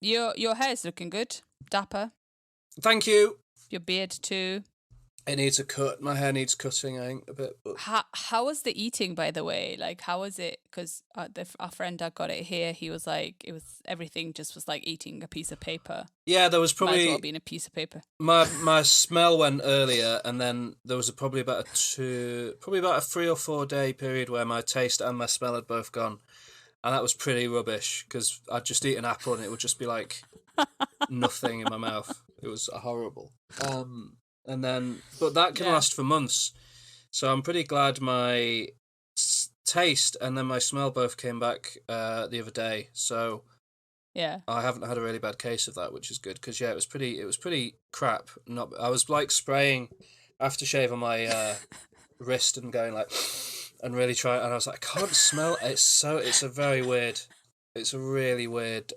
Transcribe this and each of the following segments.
Your hair is looking good, dapper. Thank you. Your beard too. It needs a cut. My hair needs cutting, I think, a bit. But... How was the eating, by the way? Like, how was it? Because our friend that got it here, he was like, everything just was like eating a piece of paper. Yeah, there was Might as well probably being a piece of paper. my smell went earlier, and then there was probably about a 3 or 4 day period where my taste and my smell had both gone, and that was pretty rubbish because I'd just eat an apple and it would just be like nothing in my mouth. It was horrible. And then, but that can last for months. So I'm pretty glad my taste and then my smell both came back the other day. So yeah, I haven't had a really bad case of that, which is good because it was pretty crap. I was like spraying aftershave on my wrist and going like and really trying, and I was like, I can't smell. It's a really weird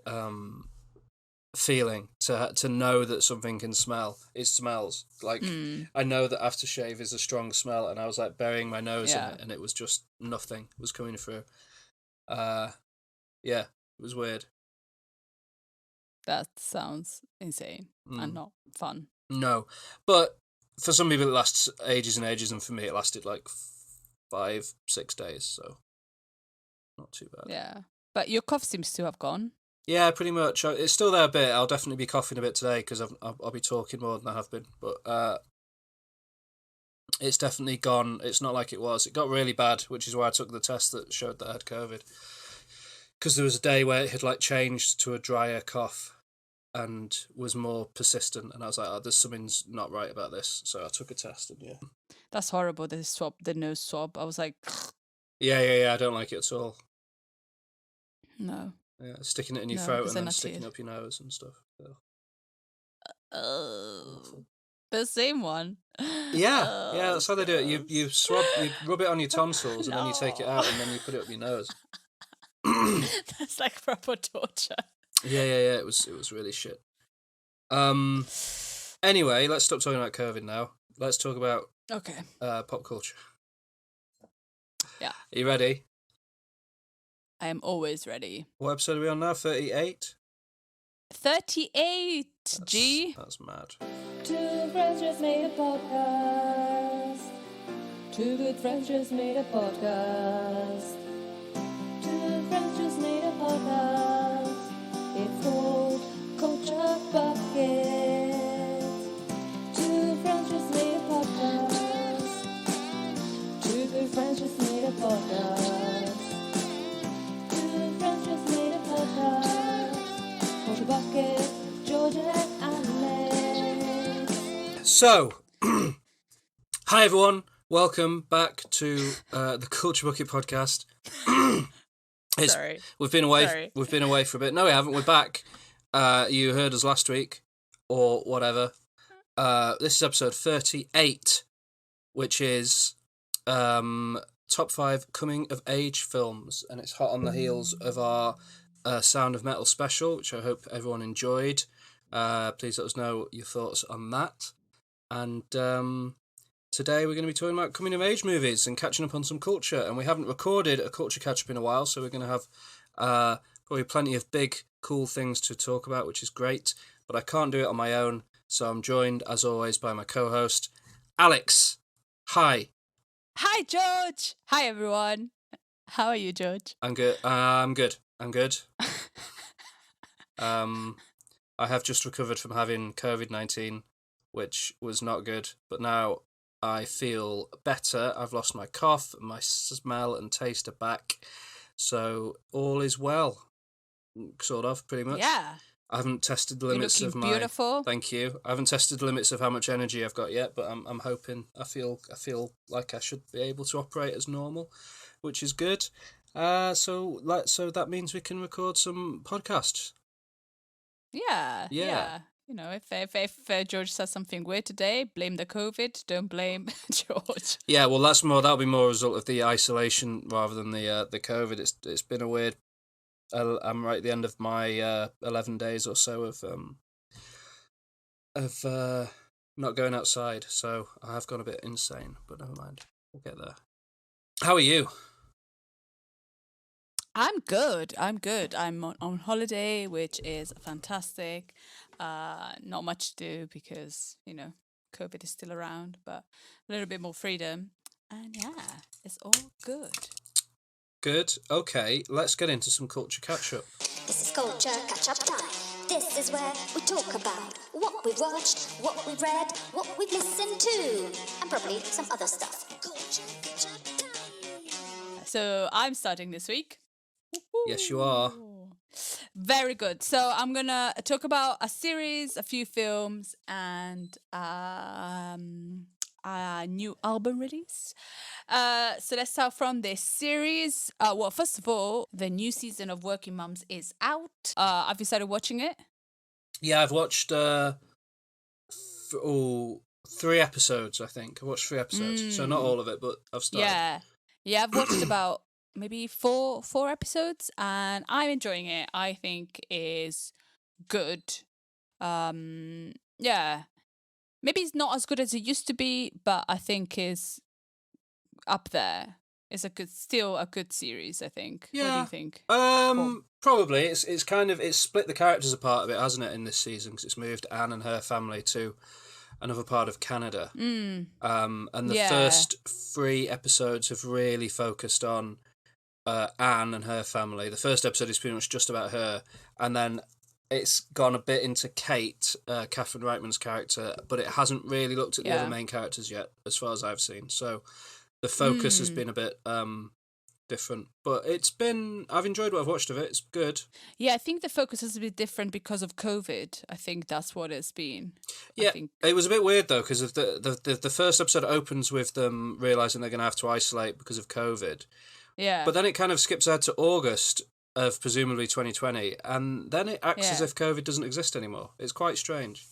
feeling to know that something can smell. It smells like I know that aftershave is a strong smell, and I was like burying my nose in it, and it was just nothing was coming through. It was weird. That sounds insane and not fun. No, but for some people it lasts ages and ages, and for me it lasted like 5-6 days, so not too bad. Yeah, but your cough seems to have gone. Yeah, pretty much. It's still there a bit. I'll definitely be coughing a bit today because I'll be talking more than I have been. But it's definitely gone. It's not like it was. It got really bad, which is why I took the test that showed that I had COVID. Because there was a day where it had like changed to a drier cough and was more persistent. And I was like, oh, there's something's not right about this. So I took a test and That's horrible, the nose swab. I was like... Yeah, I don't like it at all. No. Yeah, sticking it in your throat and then sticking up your nose and stuff. Oh, the same one. Yeah, that's how they do it. You rub it on your tonsils and then you take it out and then you put it up your nose. That's like proper torture. Yeah. It was really shit. Anyway, let's stop talking about COVID now. Let's talk about pop culture. Yeah. Are you ready? I am always ready. What episode are we on now? 38? 38, G. That's mad. Two friends just made a podcast. Two good friends just made a podcast. Two friends just made a podcast. It's called Culture Bucket. Two friends just made a podcast. Two good friends just made a podcast. Two friends just made a podcast. Culture Bucket, Georgia and Alex. So, hi everyone. Welcome back to the Culture Bucket podcast. Sorry. We've been away. Sorry. We've been away for a bit. No, we haven't. We're back. You heard us last week, or whatever. This is episode 38, which is top 5 coming of age films, and it's hot on the heels of our Sound of Metal special, which I hope everyone enjoyed. Please let us know your thoughts on that. And today we're going to be talking about coming of age movies and catching up on some culture. And we haven't recorded a culture catch up in a while, so we're going to have probably plenty of big, cool things to talk about, which is great. But I can't do it on my own, so I'm joined, as always, by my co-host, Alex. Hi. Hi, George. Hi, everyone. How are you, George? I'm good. I'm good. I have just recovered from having COVID-19, which was not good, but now I feel better. I've lost my cough, my smell and taste are back, so all is well, sort of, pretty much. Yeah. I haven't tested the limits of my... beautiful. Thank you. I haven't tested the limits of how much energy I've got yet, but I'm hoping. I feel like I should be able to operate as normal, which is good. So that means we can record some podcasts. Yeah. You know, if George says something weird today, blame the COVID. Don't blame George. Yeah, well, that'll be more a result of the isolation rather than the COVID. It's been a weird. I'm right at the end of my 11 days or so of not going outside, so I have gone a bit insane. But never mind, we'll get there. How are you? I'm good. I'm good. I'm on holiday, which is fantastic. Not much to do because, COVID is still around, but a little bit more freedom. And yeah, it's all good. Good. Okay, let's get into some culture catch up. This is culture catch-up time. This is where we talk about what we've watched, what we've read, what we've listened to, and probably some other stuff. Culture catch-up time. So I'm starting this week. Yes, you are. Ooh. Very good. So I'm gonna talk about a series, a few films, and a new album release. So let's start from this series. Well, first of all, the new season of Working Mums is out. Have you started watching it? Yeah, I've watched 3 episodes, I think. I watched 3 episodes. So not all of it, but I've started. Yeah, I've watched about maybe four episodes, and I'm enjoying it. I think is good. Yeah, maybe it's not as good as it used to be, but I think is up there. It's still a good series, I think. Yeah. What do you think? Probably. It's kind of, it's split the characters apart a bit, hasn't it, in this season? Because it's moved Anne and her family to another part of Canada. And the first 3 episodes have really focused on Anne and her family. The first episode is pretty much just about her, and then it's gone a bit into Kate, Catherine Reitman's character, but it hasn't really looked at the other main characters yet, as far as I've seen. So the focus has been a bit different, but I've enjoyed what I've watched of it. It's good. Yeah, I think the focus is a bit different because of COVID. I think that's what it's been. Yeah, it was a bit weird though, because the first episode opens with them realising they're going to have to isolate because of COVID. Yeah. But then it kind of skips ahead to August of presumably 2020, and then it acts as if COVID doesn't exist anymore. It's quite strange.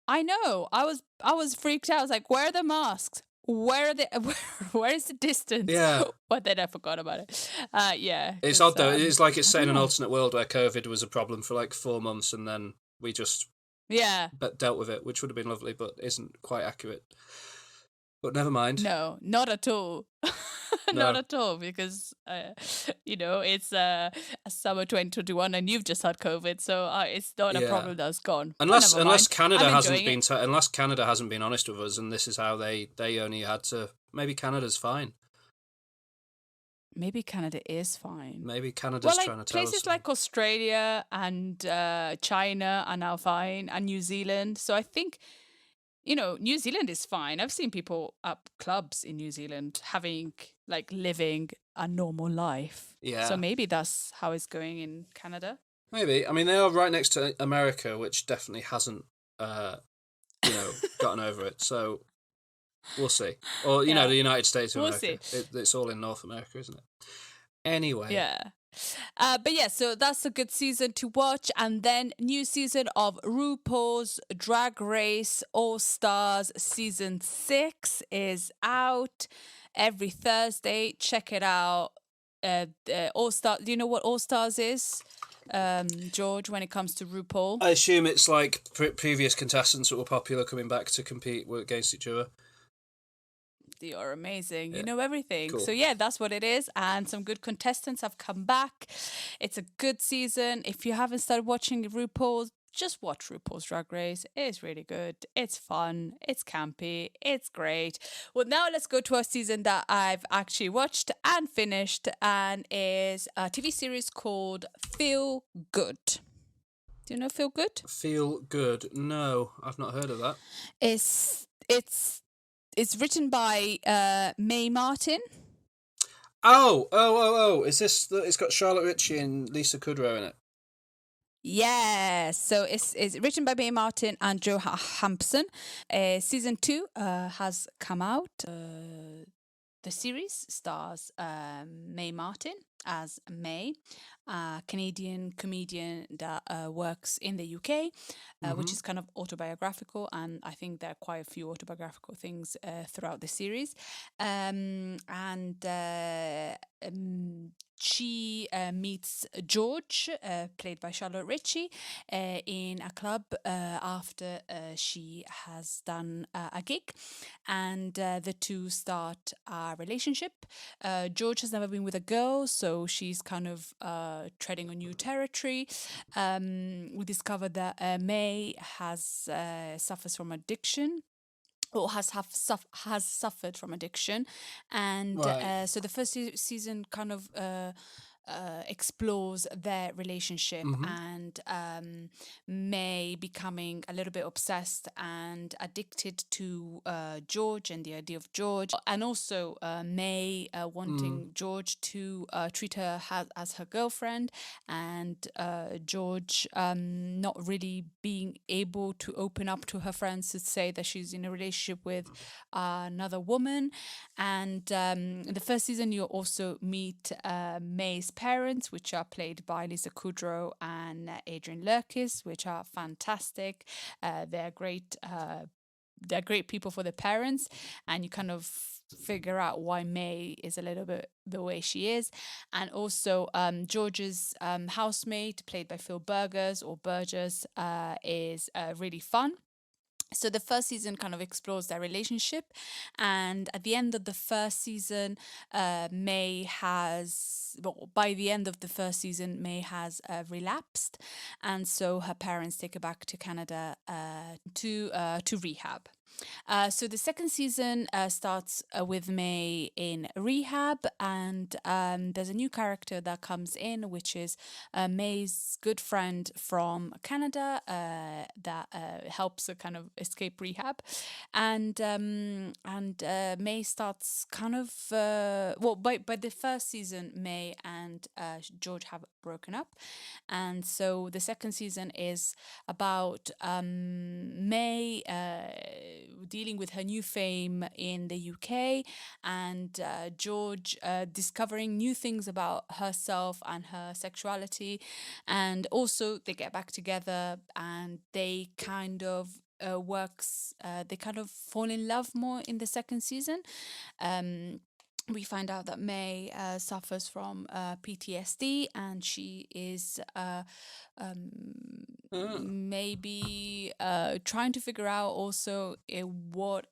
I know. I was freaked out. I was like, where are the masks? Where are they? Where is the distance? Yeah. But then I forgot about it. Yeah. It's odd though. It's like it's set in an alternate world where COVID was a problem for like 4 months, and then we just dealt with it, which would have been lovely, but isn't quite accurate. But never mind. No, not at all. Not at all, because it's summer 2021 and you've just had COVID, so it's not a problem that's gone. Unless Canada hasn't been honest with us, and this is how they only had to. Maybe Canada's fine. Maybe Canada is fine. Maybe Canada's trying to tell us. Places like Australia and China are now fine, and New Zealand. So I think, New Zealand is fine. I've seen people at clubs in New Zealand living a normal life. Yeah. So maybe that's how it's going in Canada. Maybe. I mean, they are right next to America, which definitely hasn't, gotten over it. So we'll see. Or, the United States of America. We'll see. It's all in North America, isn't it? Anyway. Yeah. But yeah, so that's a good season to watch. And then new season of RuPaul's Drag Race All Stars Season 6 is out every Thursday. Check it out. All Stars. Do you know what All Stars is, George, when it comes to RuPaul? I assume it's like previous contestants that were popular coming back to compete against each other. You're amazing. Yeah. You know everything. Cool. So yeah, that's what it is. And some good contestants have come back. It's a good season. If you haven't started watching RuPaul, just watch RuPaul's Drag Race. It's really good. It's fun. It's campy. It's great. Well, now let's go to a season that I've actually watched and finished, and is a TV series called Feel Good. Do you know Feel Good? Feel Good? No, I've not heard of that. It's written by Mae Martin. Oh! Is this? It's got Charlotte Ritchie and Lisa Kudrow in it. Yeah, so it's written by Mae Martin and Joe Hampson. Season 2 has come out. The series stars Mae Martin as Mae, a Canadian comedian that works in the UK, which is kind of autobiographical, and I think there are quite a few autobiographical things throughout the series. She meets George, played by Charlotte Ritchie, in a club after she has done a gig, and the two start a relationship. George has never been with a girl, so so she's kind of treading on new territory. We discovered that May suffers from addiction, or has suffered from addiction, and Right. so the first season kind of explores their relationship, Mm-hmm. and May becoming a little bit obsessed and addicted to George and the idea of George, and also May wanting George to treat her as her girlfriend, and George not really being able to open up to her friends to say that she's in a relationship with another woman. And in the first season, you also meet May's parents, which are played by Lisa Kudrow and Adrian Lurkis, which are fantastic. They're great. They're great people for the parents, and you kind of figure out why May is a little bit the way she is. And also George's housemate, played by Phil Burgess, is really fun. So the first season kind of explores their relationship, and at the end of the first season, by the end of the first season, May has relapsed, and so her parents take her back to Canada to rehab. So the second season starts with May in rehab, and there's a new character that comes in, which is May's good friend from Canada that helps her kind of escape rehab, and May starts kind of by the first season, May and George have broken up, and so the second season is about May dealing with her new fame in the UK, and George discovering new things about herself and her sexuality, and also they get back together and they kind of they kind of fall in love more in the second season. We find out that May suffers from PTSD, and she is maybe trying to figure out also what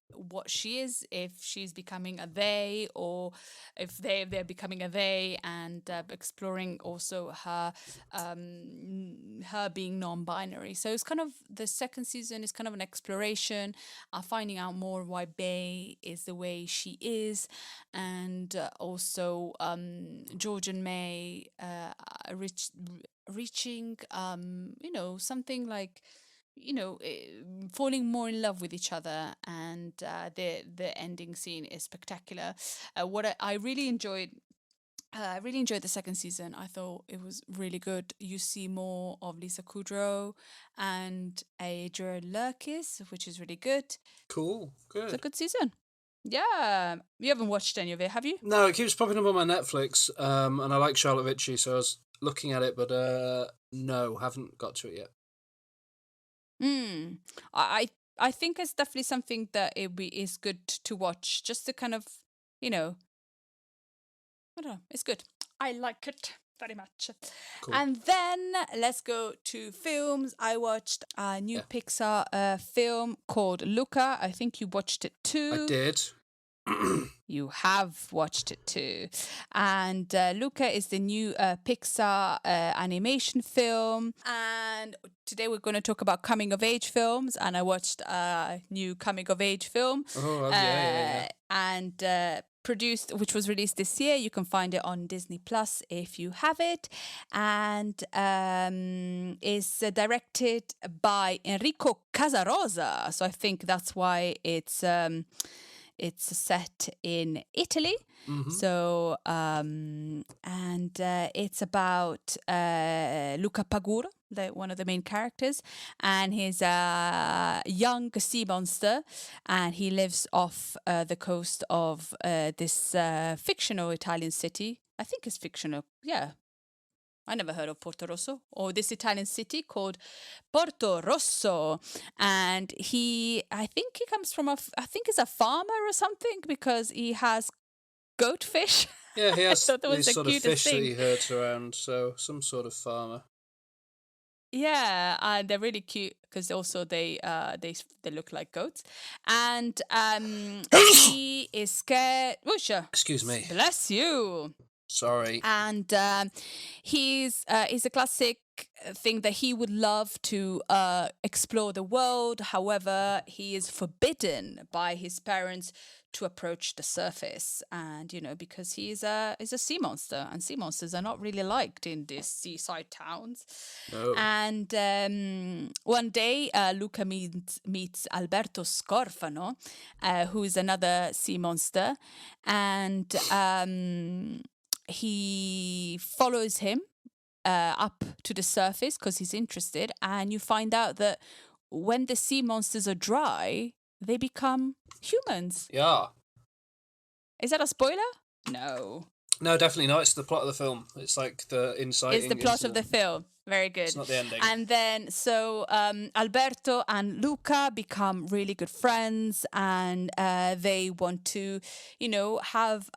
she is, if she's becoming a they, or if they're becoming a they, and exploring also her being non-binary. So it's kind of, the second season is kind of an exploration, finding out more why May is the way she is, and also George and May reaching something like falling more in love with each other, and the ending scene is spectacular. I really enjoyed, I really enjoyed the second season. I thought it was really good. You see more of Lisa Kudrow and Adrian Lurkis, which is really good. Cool. It's a Good. good season. Yeah, you haven't watched any of it, have you? No, it keeps popping up on my Netflix, and I like Charlotte Ritchie, so I was looking at it, but no, haven't got to it yet. I think it's definitely something that is good to watch, just to kind of, I don't know, it's good. I like it very much. Cool. And then let's go to films. I watched a new Pixar film called Luca. I think you watched it too. I did. You have watched it too. And Luca is the new Pixar animation film. And today we're going to talk about coming of age films. And I watched a new coming of age film. Oh, yeah. And produced, which was released this year. You can find it on Disney Plus if you have it. And is directed by Enrico Casarosa. So I think that's why it's set in Italy. Mm-hmm. So, it's about Luca Paguro, one of the main characters, and he's a young sea monster, and he lives off the coast of this fictional Italian city. I think it's fictional, yeah. I never heard of Porto Rosso, or this Italian city called Porto Rosso. And I think he comes from I think he's a farmer or something, because he has goatfish. Yeah, he has thought that was these the sort of cutest fish that thing. he herds around, so some sort of farmer. Yeah, and they're really cute because also they look like goats, and he is scared. Oh, sure. Excuse me. Bless you. Sorry. And he's a classic thing that he would love to explore the world. However, he is forbidden by his parents to approach the surface, and because he's a sea monster, and sea monsters are not really liked in these seaside towns. No. And one day, Luca meets Alberto Scorfano, who is another sea monster, and he follows him up to the surface because he's interested, and you find out that when the sea monsters are dry, they become humans. Yeah. Is that a spoiler? No. No, definitely not. It's the plot of the film. It's like the insight. It's the plot of the film. Very good. It's not the ending. And then, so Alberto and Luca become really good friends, and they want to, have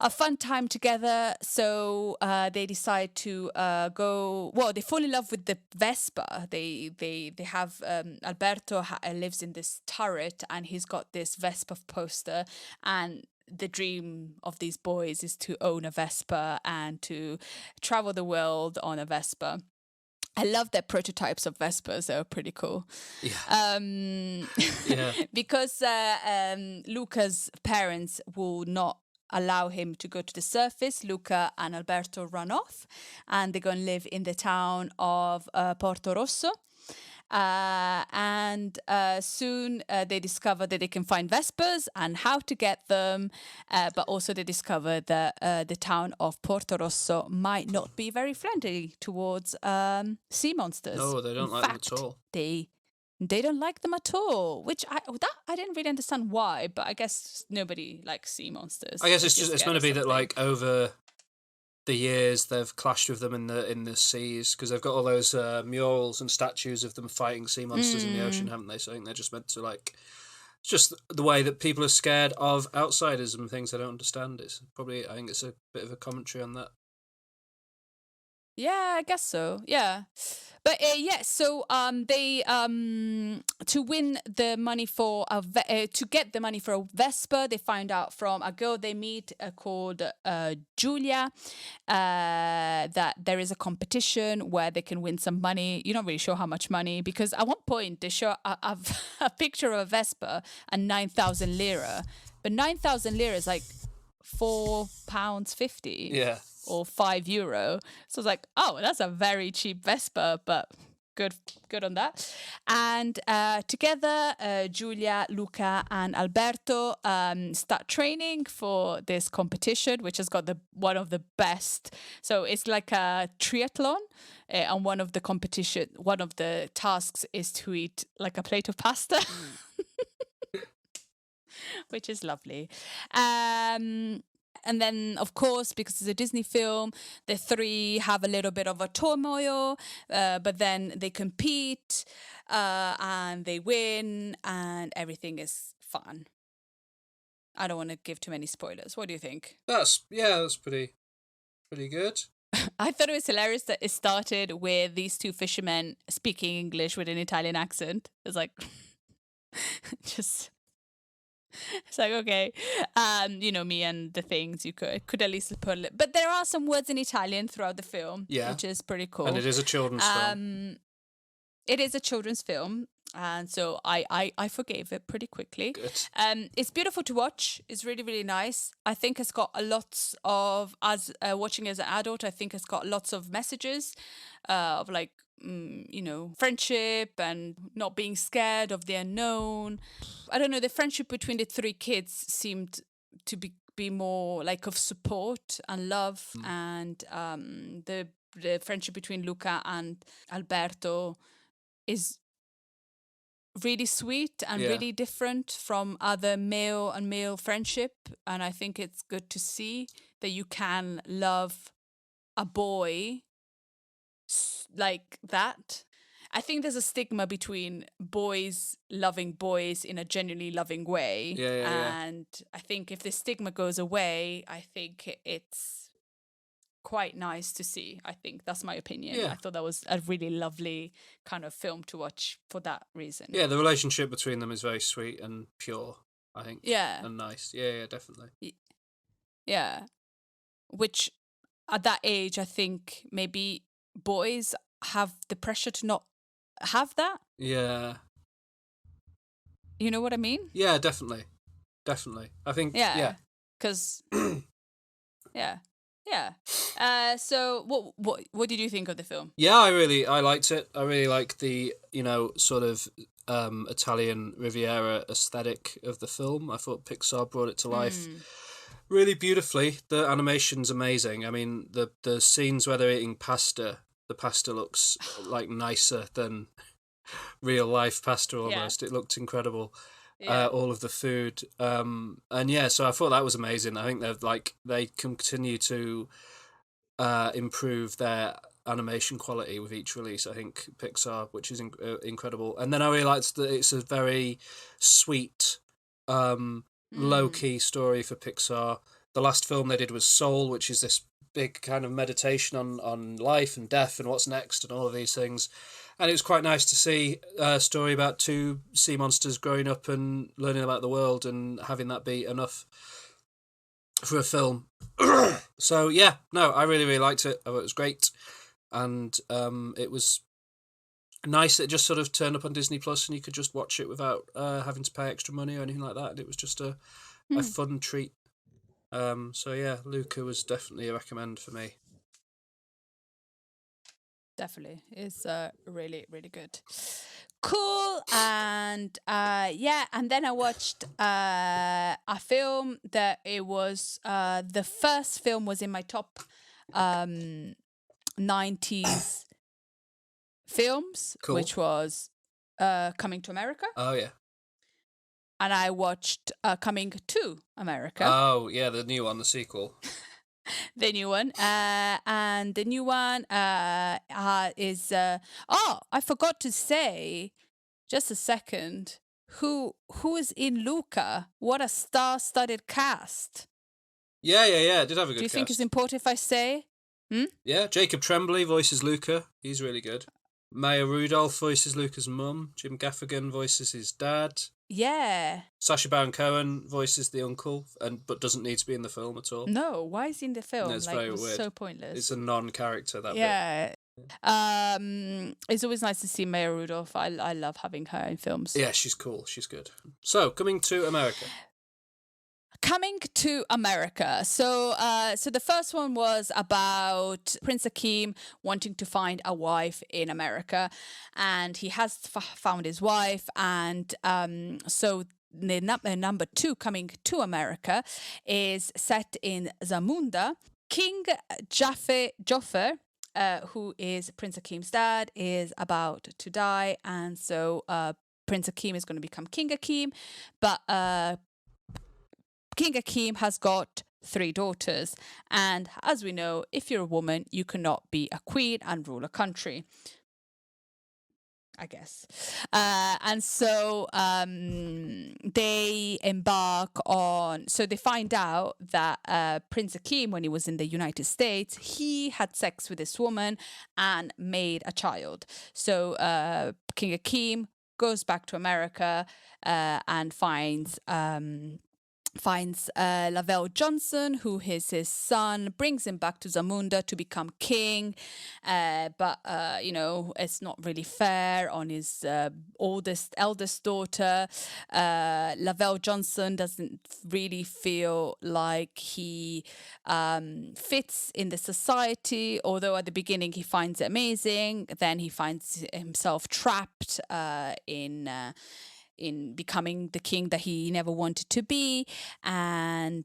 a fun time together. So they decide to go. Well, they fall in love with the Vespa. They have Alberto lives in this turret, and he's got this Vespa poster, and the dream of these boys is to own a Vespa and to travel the world on a Vespa. I love their prototypes of Vespas. They're pretty cool. Yeah. Yeah. Because Luca's parents will not allow him to go to the surface, Luca and Alberto run off, and they go and live in the town of Porto Rosso. And soon they discover that they can find Vespas and how to get them, but also they discover that the town of Porto Rosso might not be very friendly towards sea monsters. No, they don't In like them fact, at all. They don't like them at all, which I didn't really understand why, but I guess nobody likes sea monsters. I guess if you're it's scared going to of be that something. like over the years they've clashed with them in the seas because they've got all those murals and statues of them fighting sea monsters in the ocean, haven't they? So I think they're just meant to like. It's just the way that people are scared of outsiders and things they don't understand. It's probably I think it's a bit of a commentary on that. Yeah, I guess so. Yeah. But so they to win the money for to get the money for a Vespa, they find out from a girl they meet called Julia that there is a competition where they can win some money. You're not really sure how much money, because at one point they show a picture of a Vespa and 9,000 lira, but 9,000 lira is like £4.50. Yeah. Or €5. So it's like, oh, that's a very cheap Vespa, but good on that. And together, Giulia, Luca, and Alberto start training for this competition, which has got one of the best. So it's like a triathlon, and one of the tasks is to eat like a plate of pasta, which is lovely. And then, of course, because it's a Disney film, the three have a little bit of a turmoil, but then they compete and they win, and everything is fun. I don't want to give too many spoilers. What do you think? That's pretty good. I thought it was hilarious that it started with these two fishermen speaking English with an Italian accent. It's like, just... It's like, okay, me and the things you could at least put a little, but there are some words in Italian throughout the film, which is pretty cool. And it is a children's film. It is a children's film, and so I forgave it pretty quickly. Good. It's beautiful to watch. It's really, really nice. I think it's got a lot of, as watching as an adult, I think it's got lots of messages of like, friendship and not being scared of the unknown. I don't know, the friendship between the three kids seemed to be more like of support and love, and the friendship between Luca and Alberto is really sweet and really different from other male and male friendship, and I think it's good to see that you can love a boy like that. I think there's a stigma between boys loving boys in a genuinely loving way. And I think if the stigma goes away, I think it's quite nice to see. I think that's my opinion. I thought that was a really lovely kind of film to watch for that reason. Yeah, the relationship between them is very sweet and pure, I think. Yeah. And nice. Yeah, definitely. Yeah. which at that age, I think maybe boys have the pressure to not have that. Yeah. You know what I mean? Yeah, definitely. Definitely. I think, yeah. Because yeah, yeah. So what did you think of the film? Yeah, I liked it. I really like the, sort of Italian Riviera aesthetic of the film. I thought Pixar brought it to life really beautifully. The animation's amazing. I mean, the scenes where they're eating pasta, the pasta looks like nicer than real life pasta almost. It looked incredible. All of the food. And yeah, so I thought that was amazing. I think they continue to improve their animation quality with each release. I think Pixar, which is incredible. And then I realised that it's a very sweet, low key story for Pixar. The last film they did was Soul, which is this big kind of meditation on life and death and what's next and all of these things. And it was quite nice to see a story about two sea monsters growing up and learning about the world and having that be enough for a film. So yeah, no, I really, really liked it. I thought it was great. And it was nice that it just sort of turned up on Disney Plus and you could just watch it without having to pay extra money or anything like that. And it was just a fun treat. So yeah, Luca was definitely a recommend for me. Definitely. It's really, really good. Cool. And and then I watched a film that it was the first film was in my top 90s films, Cool. which was Coming to America. Oh yeah. And I watched Coming to America. Oh yeah, the new one, the sequel. The new one. And the new one is... I forgot to say, just a second, who is in Luca? What a star-studded cast. Yeah. It did have a good Do you think cast. it's important if I say? Yeah, Jacob Tremblay voices Luca. He's really good. Maya Rudolph voices Luca's mum. Jim Gaffigan voices his dad. Yeah. Sacha Baron Cohen voices the uncle, but doesn't need to be in the film at all. No, why is he in the film? No, it's like, very it was weird. so pointless. It's a non-character, that bit. Yeah. It's always nice to see Maya Rudolph. I love having her in films. Yeah, she's cool. She's good. So, Coming to America. Coming to America. So the first one was about Prince Akeem wanting to find a wife in America, and he has found his wife, and so the number two, Coming to America, is set in Zamunda. King Jaffe, who is Prince Akeem's dad, is about to die, and so Prince Akeem is going to become King Akeem, but King Akeem has got 3 daughters, and as we know, if you're a woman, you cannot be a queen and rule a country, I guess. And so they embark on... So they find out that Prince Akeem, when he was in the United States, he had sex with this woman and made a child. So King Akeem goes back to America and finds Lavelle Johnson, who is his son, brings him back to Zamunda to become king. But it's not really fair on his eldest daughter. Lavelle Johnson doesn't really feel like he fits in the society, although at the beginning he finds it amazing. Then he finds himself trapped in becoming the king that he never wanted to be, and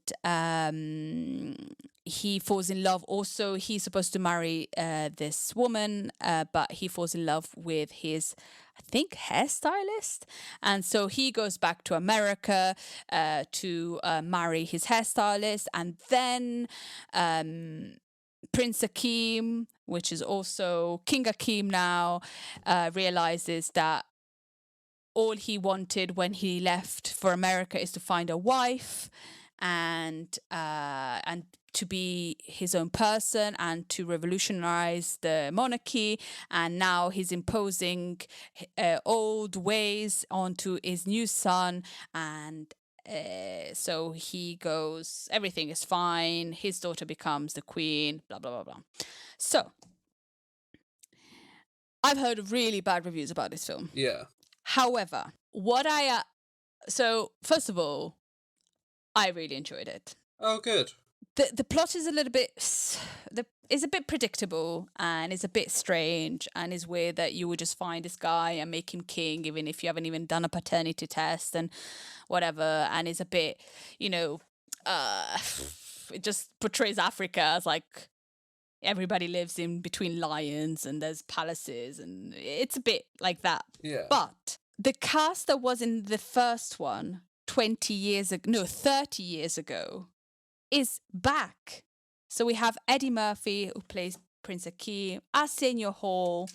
he falls in love. Also, he's supposed to marry this woman, but he falls in love with his, I think, hairstylist, and so he goes back to America to marry his hairstylist, and then Prince Akeem, which is also King Akeem now, realizes that all he wanted when he left for America is to find a wife and to be his own person and to revolutionize the monarchy. And now he's imposing old ways onto his new son, and So he goes, everything is fine. His daughter becomes the queen, blah, blah, blah, blah. So I've heard really bad reviews about this film. Yeah. However, so first of all, I really enjoyed it. Oh, good. The plot is a little bit is a bit predictable and is a bit strange and is weird that you would just find this guy and make him king even if you haven't even done a paternity test and whatever, and is a bit, it just portrays Africa as like everybody lives in between lions and there's palaces and it's a bit like that. Yeah. But the cast that was in the first one 30 years ago is back. So we have Eddie Murphy, who plays Prince Akeem, Arsenio Hall,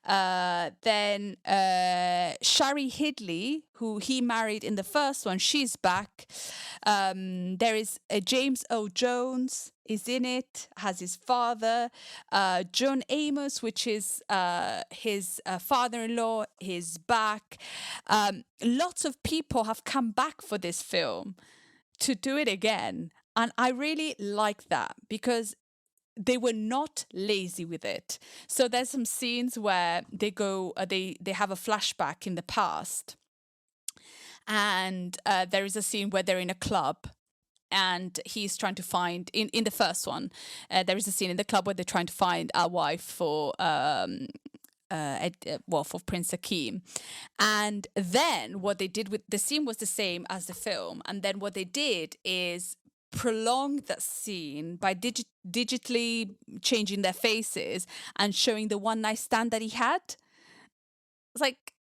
then Shari Hidley, who he married in the first one, she's back. There is James O. Jones is in it, has his father. John Amos, which is his father-in-law, is back. Lots of people have come back for this film to do it again. And I really like that because they were not lazy with it. So there's some scenes where they go, they have a flashback in the past. And there is a scene where they're in a club and he's trying to find, in the first one, there is a scene in the club where they're trying to find a wife for for Prince Akeem. And then what they did with the scene was the same as the film. And then what they did is prolong that scene by digitally changing their faces and showing the one night stand that he had. It's like,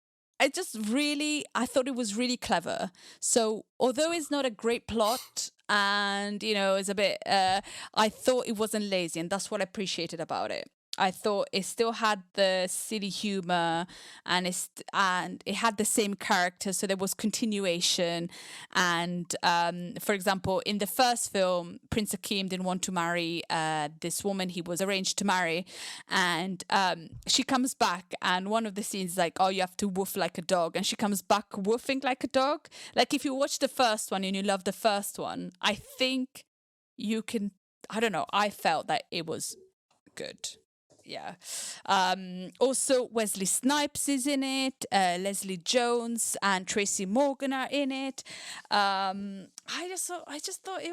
I thought it was really clever. So although it's not a great plot and, it's a bit, I thought it wasn't lazy, and that's what I appreciated about it. I thought it still had the silly humor and it had the same character, so there was continuation. And for example, in the first film, Prince Akeem didn't want to marry this woman he was arranged to marry, and she comes back, and one of the scenes is like, oh, you have to woof like a dog, and she comes back woofing like a dog. Like, if you watch the first one and you love the first one, I think you can. I don't know. I felt that it was good. Yeah. Also, Wesley Snipes is in it. Leslie Jones and Tracy Morgan are in it. I just thought it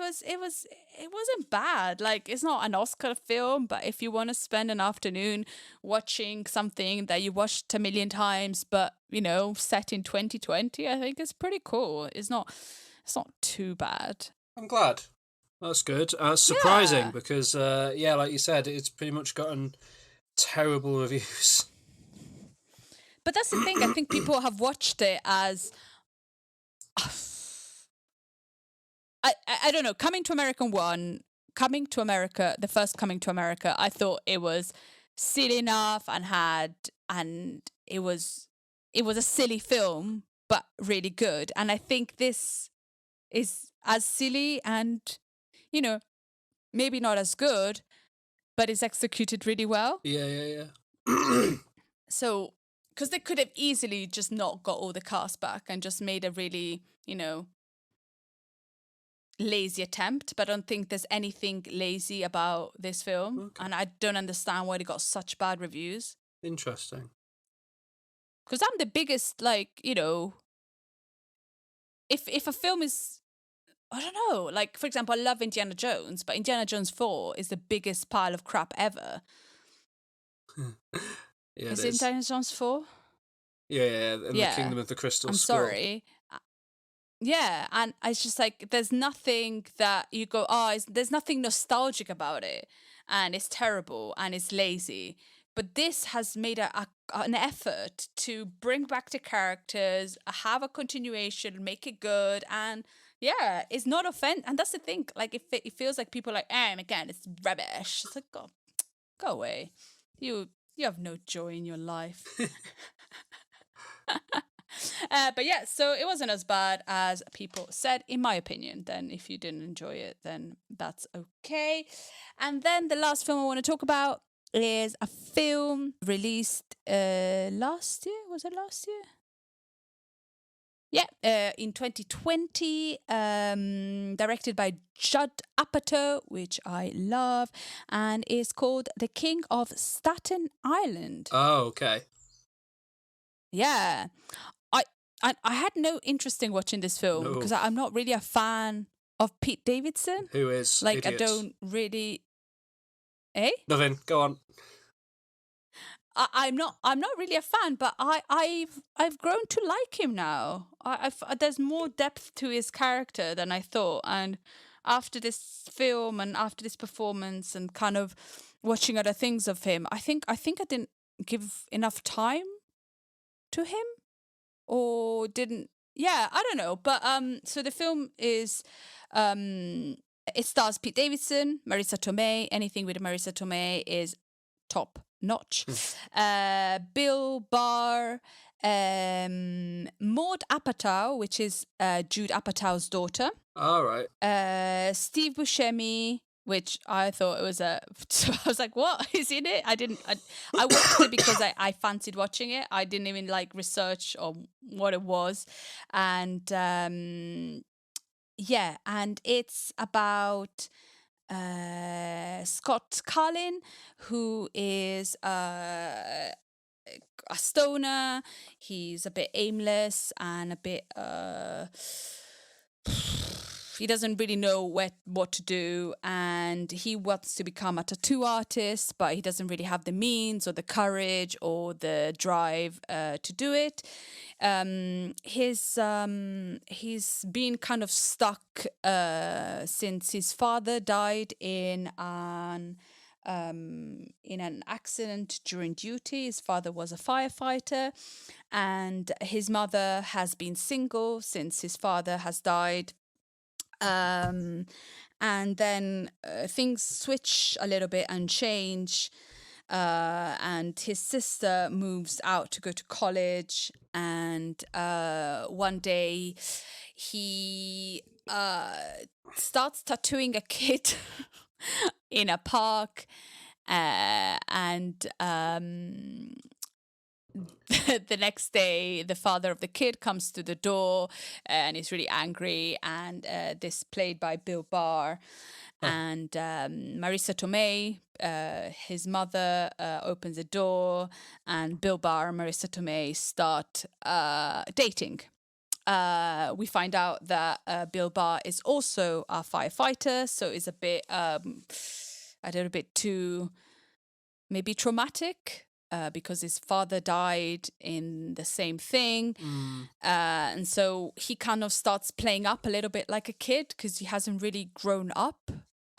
wasn't bad. Like, it's not an Oscar film, but if you want to spend an afternoon watching something that you watched a million times, but set in 2020, I think it's pretty cool. It's not too bad. I'm glad. That's good. Surprising Yeah. because, like you said, it's pretty much gotten terrible reviews. But that's the thing. I think people have watched it as I don't know. Coming to America, the first Coming to America, I thought it was silly enough and it was a silly film, but really good. And I think this is as silly and, maybe not as good, but it's executed really well. Yeah. So, because they could have easily just not got all the cast back and just made a really, lazy attempt. But I don't think there's anything lazy about this film. Okay. And I don't understand why they got such bad reviews. Interesting. Because I'm the biggest, if a film is, I don't know, like, for example, I love Indiana Jones, but Indiana Jones 4 is the biggest pile of crap ever. Yeah, Is it Indiana Jones 4? Yeah, and Yeah. the Kingdom of the Crystal I'm Skull. sorry. Yeah, and it's just like, there's nothing that you go, there's nothing nostalgic about it, and it's terrible, and it's lazy. But this has made an effort to bring back the characters, have a continuation, make it good, and yeah, it's not and that's the thing. Like, it feels like people are like, and again, it's rubbish. It's like, go away. You have no joy in your life. But yeah, so it wasn't as bad as people said, in my opinion. Then if you didn't enjoy it, then that's okay. And then the last film I want to talk about is a film released last year. Was it last year? Yeah, in 2020, directed by Judd Apatow, which I love, and is called The King of Staten Island. Oh, okay. Yeah, I I had no interest in watching this film because No. I'm not really a fan of Pete Davidson. Who is Like, I idiots? don't really. Eh? Nothing. Go on. I'm not really a fan, but I've grown to like him now. There's more depth to his character than I thought, and after this film and after this performance and kind of watching other things of him, I think I didn't give enough time to him, or didn't. Yeah, I don't know, but so the film is um it stars Pete Davidson, Marisa Tomei. Anything with Marisa Tomei is top notch. Bill Barr, Maud Apatow, which is Jude Apatow's daughter. All right. Steve Buscemi, which I thought it was a. So I was like, "What is in it?" I watched it because I fancied watching it. I didn't even like research on what it was, and yeah, and it's about Scott Carlin, who is a stoner. He's a bit aimless and a bit he doesn't really know what to do, and he wants to become a tattoo artist, but he doesn't really have the means or the courage or the drive to do it. He's been kind of stuck since his father died in an accident during duty. His father was a firefighter, and his mother has been single since his father has died. And then things switch a little bit and change. And his sister moves out to go to college, and one day he starts tattooing a kid in a park, and the next day the father of the kid comes to the door and he's really angry, and this played by Bill Barr. And Marisa Tomei, his mother, opens the door, and Bill Barr and Marisa Tomei start dating. We find out that Bill Barr is also a firefighter, so it's a bit a little bit too maybe traumatic. Because his father died in the same thing. And so he kind of starts playing up a little bit like a kid because he hasn't really grown up.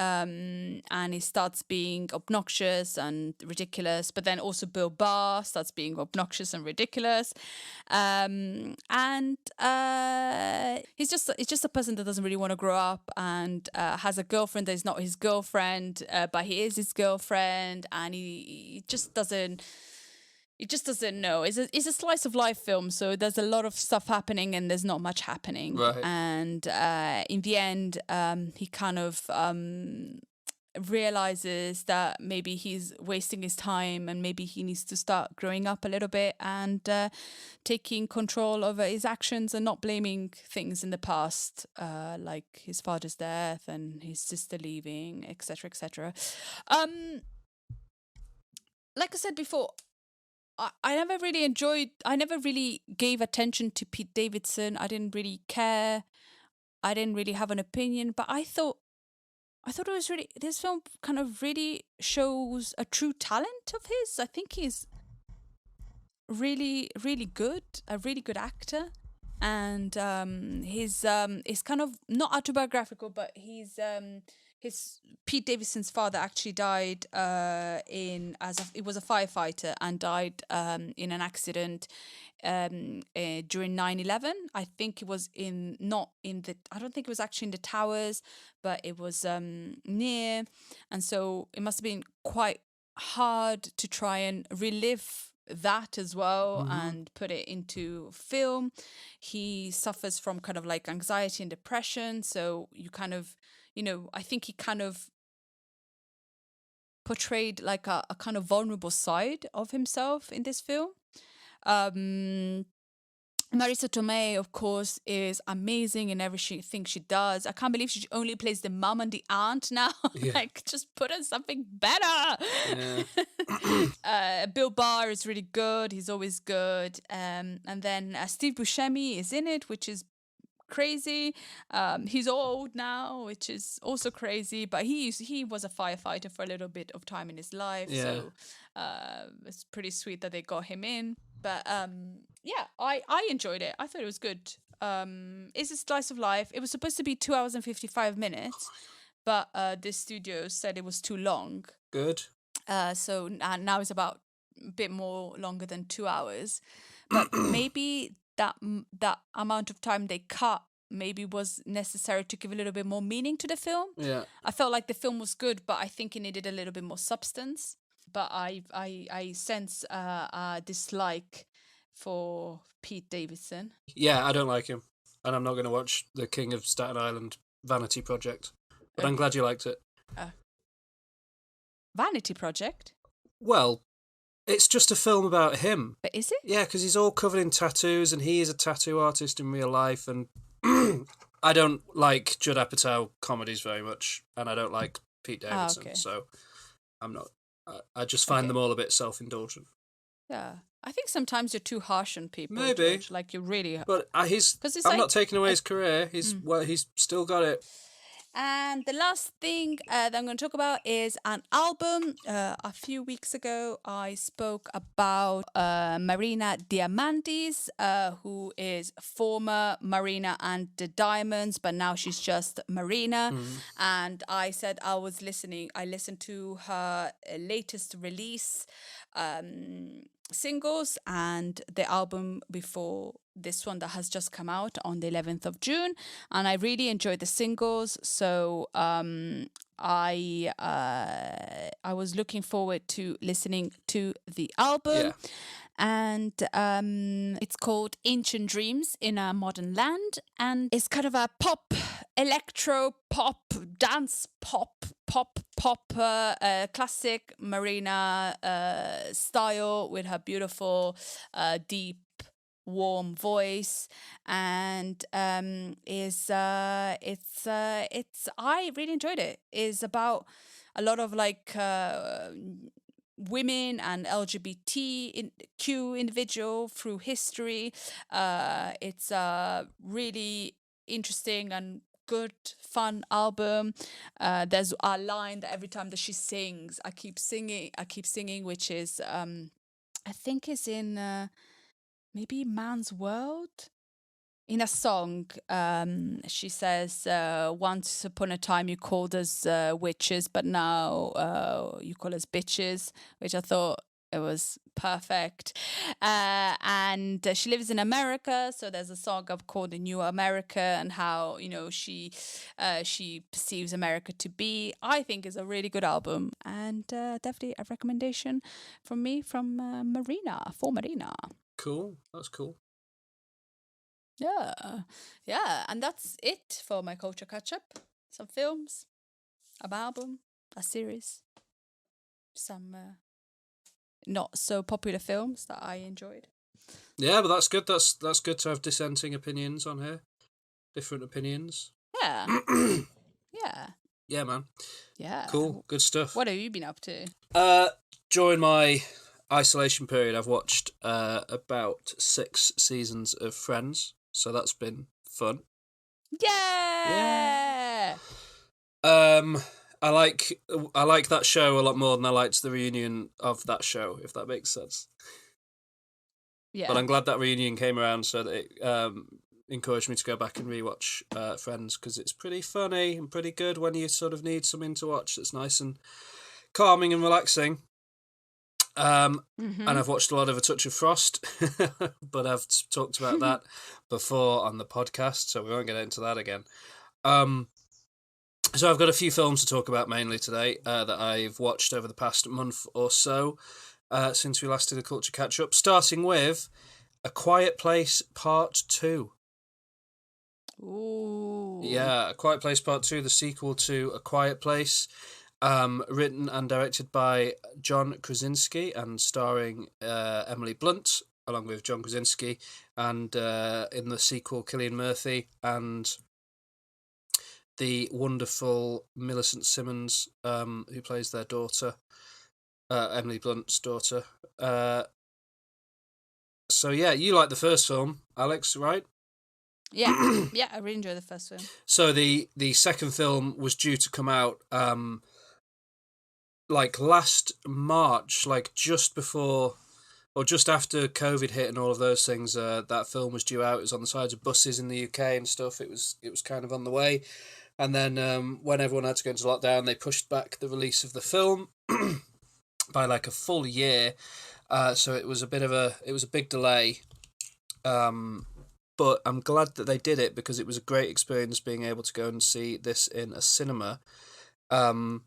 And he starts being obnoxious and ridiculous, but then also Bill Barr starts being obnoxious and ridiculous. And he's just a person that doesn't really want to grow up, and has a girlfriend that is not his girlfriend, but he is his girlfriend, and he just doesn't. It just doesn't know. It's a slice of life film, so there's a lot of stuff happening and there's not much happening. Right. And in the end, he kind of realizes that maybe he's wasting his time, and maybe he needs to start growing up a little bit and taking control over his actions and not blaming things in the past, like his father's death and his sister leaving, etc., etc. Like I said before, I never really gave attention to Pete Davidson. I didn't really care. I didn't really have an opinion, but I thought it was really, this film kind of really shows a true talent of his. I think he's really, really good, a really good actor. And his kind of not autobiographical, but his Pete Davidson's father actually died it was a firefighter, and died in an accident during 9/11. I think it was I don't think it was actually in the towers, but it was near, and so it must have been quite hard to try and relive that as well and put it into film. He suffers from kind of like anxiety and depression, so you kind of, I think he kind of portrayed like a kind of vulnerable side of himself in this film. Marisa Tomei, of course, is amazing in everything she does. I can't believe she only plays the mum and the aunt now. Yeah. Like, just put her something better. Yeah. Bill Barr is really good. He's always good. And then Steve Buscemi is in it, which is crazy. He's old now, which is also crazy. But he was a firefighter for a little bit of time in his life, Yeah. so it's pretty sweet that they got him in. But yeah, I enjoyed it. I thought it was good. It's a slice of life. It was supposed to be 2 hours and 55 minutes, but the studio said it was too long. Good. So now it's about a bit more longer than 2 hours, but maybe that amount of time they cut maybe was necessary to give a little bit more meaning to the film. Yeah. I felt like the film was good, but I think it needed a little bit more substance. But I sense a dislike for Pete Davidson. Yeah, I don't like him. And I'm not going to watch The King of Staten Island Vanity Project. But I'm glad you liked it. Vanity Project? Well, it's just a film about him. But is it? Yeah, because he's all covered in tattoos and he is a tattoo artist in real life. And I don't like Judd Apatow comedies very much. And I don't like Pete Davidson. Okay. So I'm not... I just find them all a bit self-indulgent. Yeah. I think sometimes you're too harsh on people. Maybe. George. Like you're really... But I'm not taking away his career. He's still got it. And the last thing that I'm going to talk about is an album. A few weeks ago, I spoke about Marina Diamandis, who is former Marina and the Diamonds, but now she's just Marina. And I said I listened to her latest release singles and the album before this one that has just come out on the 11th of June, and I really enjoyed the singles, so I was looking forward to listening to the album. And it's called Ancient Dreams in a Modern Land, and it's kind of a pop, electro pop, dance pop, classic Marina style with her beautiful, deep, warm voice, and I really enjoyed it. It's about a lot of like women and LGBTQ individual through history. It's a really interesting and good, fun album. There's a line that every time that she sings, I keep singing, which is I think is in maybe Man's World. In a song, she says, once upon a time you called us witches, but now you call us bitches, which I thought it was perfect. And she lives in America, so there's a song called The New America, and how, she perceives America to be. I think is a really good album, and definitely a recommendation from me from Marina. Cool. That's cool. Yeah, and that's it for my culture catch-up. Some films, an album, a series, some not so popular films that I enjoyed. Yeah, but that's good. That's good to have dissenting opinions on here. Different opinions. Yeah. Yeah. Yeah, man. Yeah. Cool. Good stuff. What have you been up to? During my isolation period, I've watched about 6 seasons of Friends. So that's been fun. Yeah. I like that show a lot more than I liked the reunion of that show, if that makes sense. Yeah. But I'm glad that reunion came around, so that it encouraged me to go back and rewatch Friends, because it's pretty funny and pretty good when you sort of need something to watch that's nice and calming and relaxing. And I've watched a lot of A Touch of Frost, but I've talked about that before on the podcast, so we won't get into that again. So I've got a few films to talk about mainly today that I've watched over the past month or so since we last did a culture catch-up, starting with A Quiet Place Part 2. Ooh. Yeah, A Quiet Place Part 2, the sequel to A Quiet Place. Written and directed by John Krasinski and starring Emily Blunt along with John Krasinski, and in the sequel, Cillian Murphy and the wonderful Millicent Simmons, who plays their daughter, Emily Blunt's daughter. So yeah, you like the first film, Alex, right? Yeah, yeah, I really enjoyed the first film. So the second film was due to come out like last March, like just before or just after COVID hit and all of those things. That film was due out. It was on the sides of buses in the UK and stuff. It was kind of on the way. And then when everyone had to go into lockdown, they pushed back the release of the film by like a full year. So it was a big delay. But I'm glad that they did it, because it was a great experience being able to go and see this in a cinema. The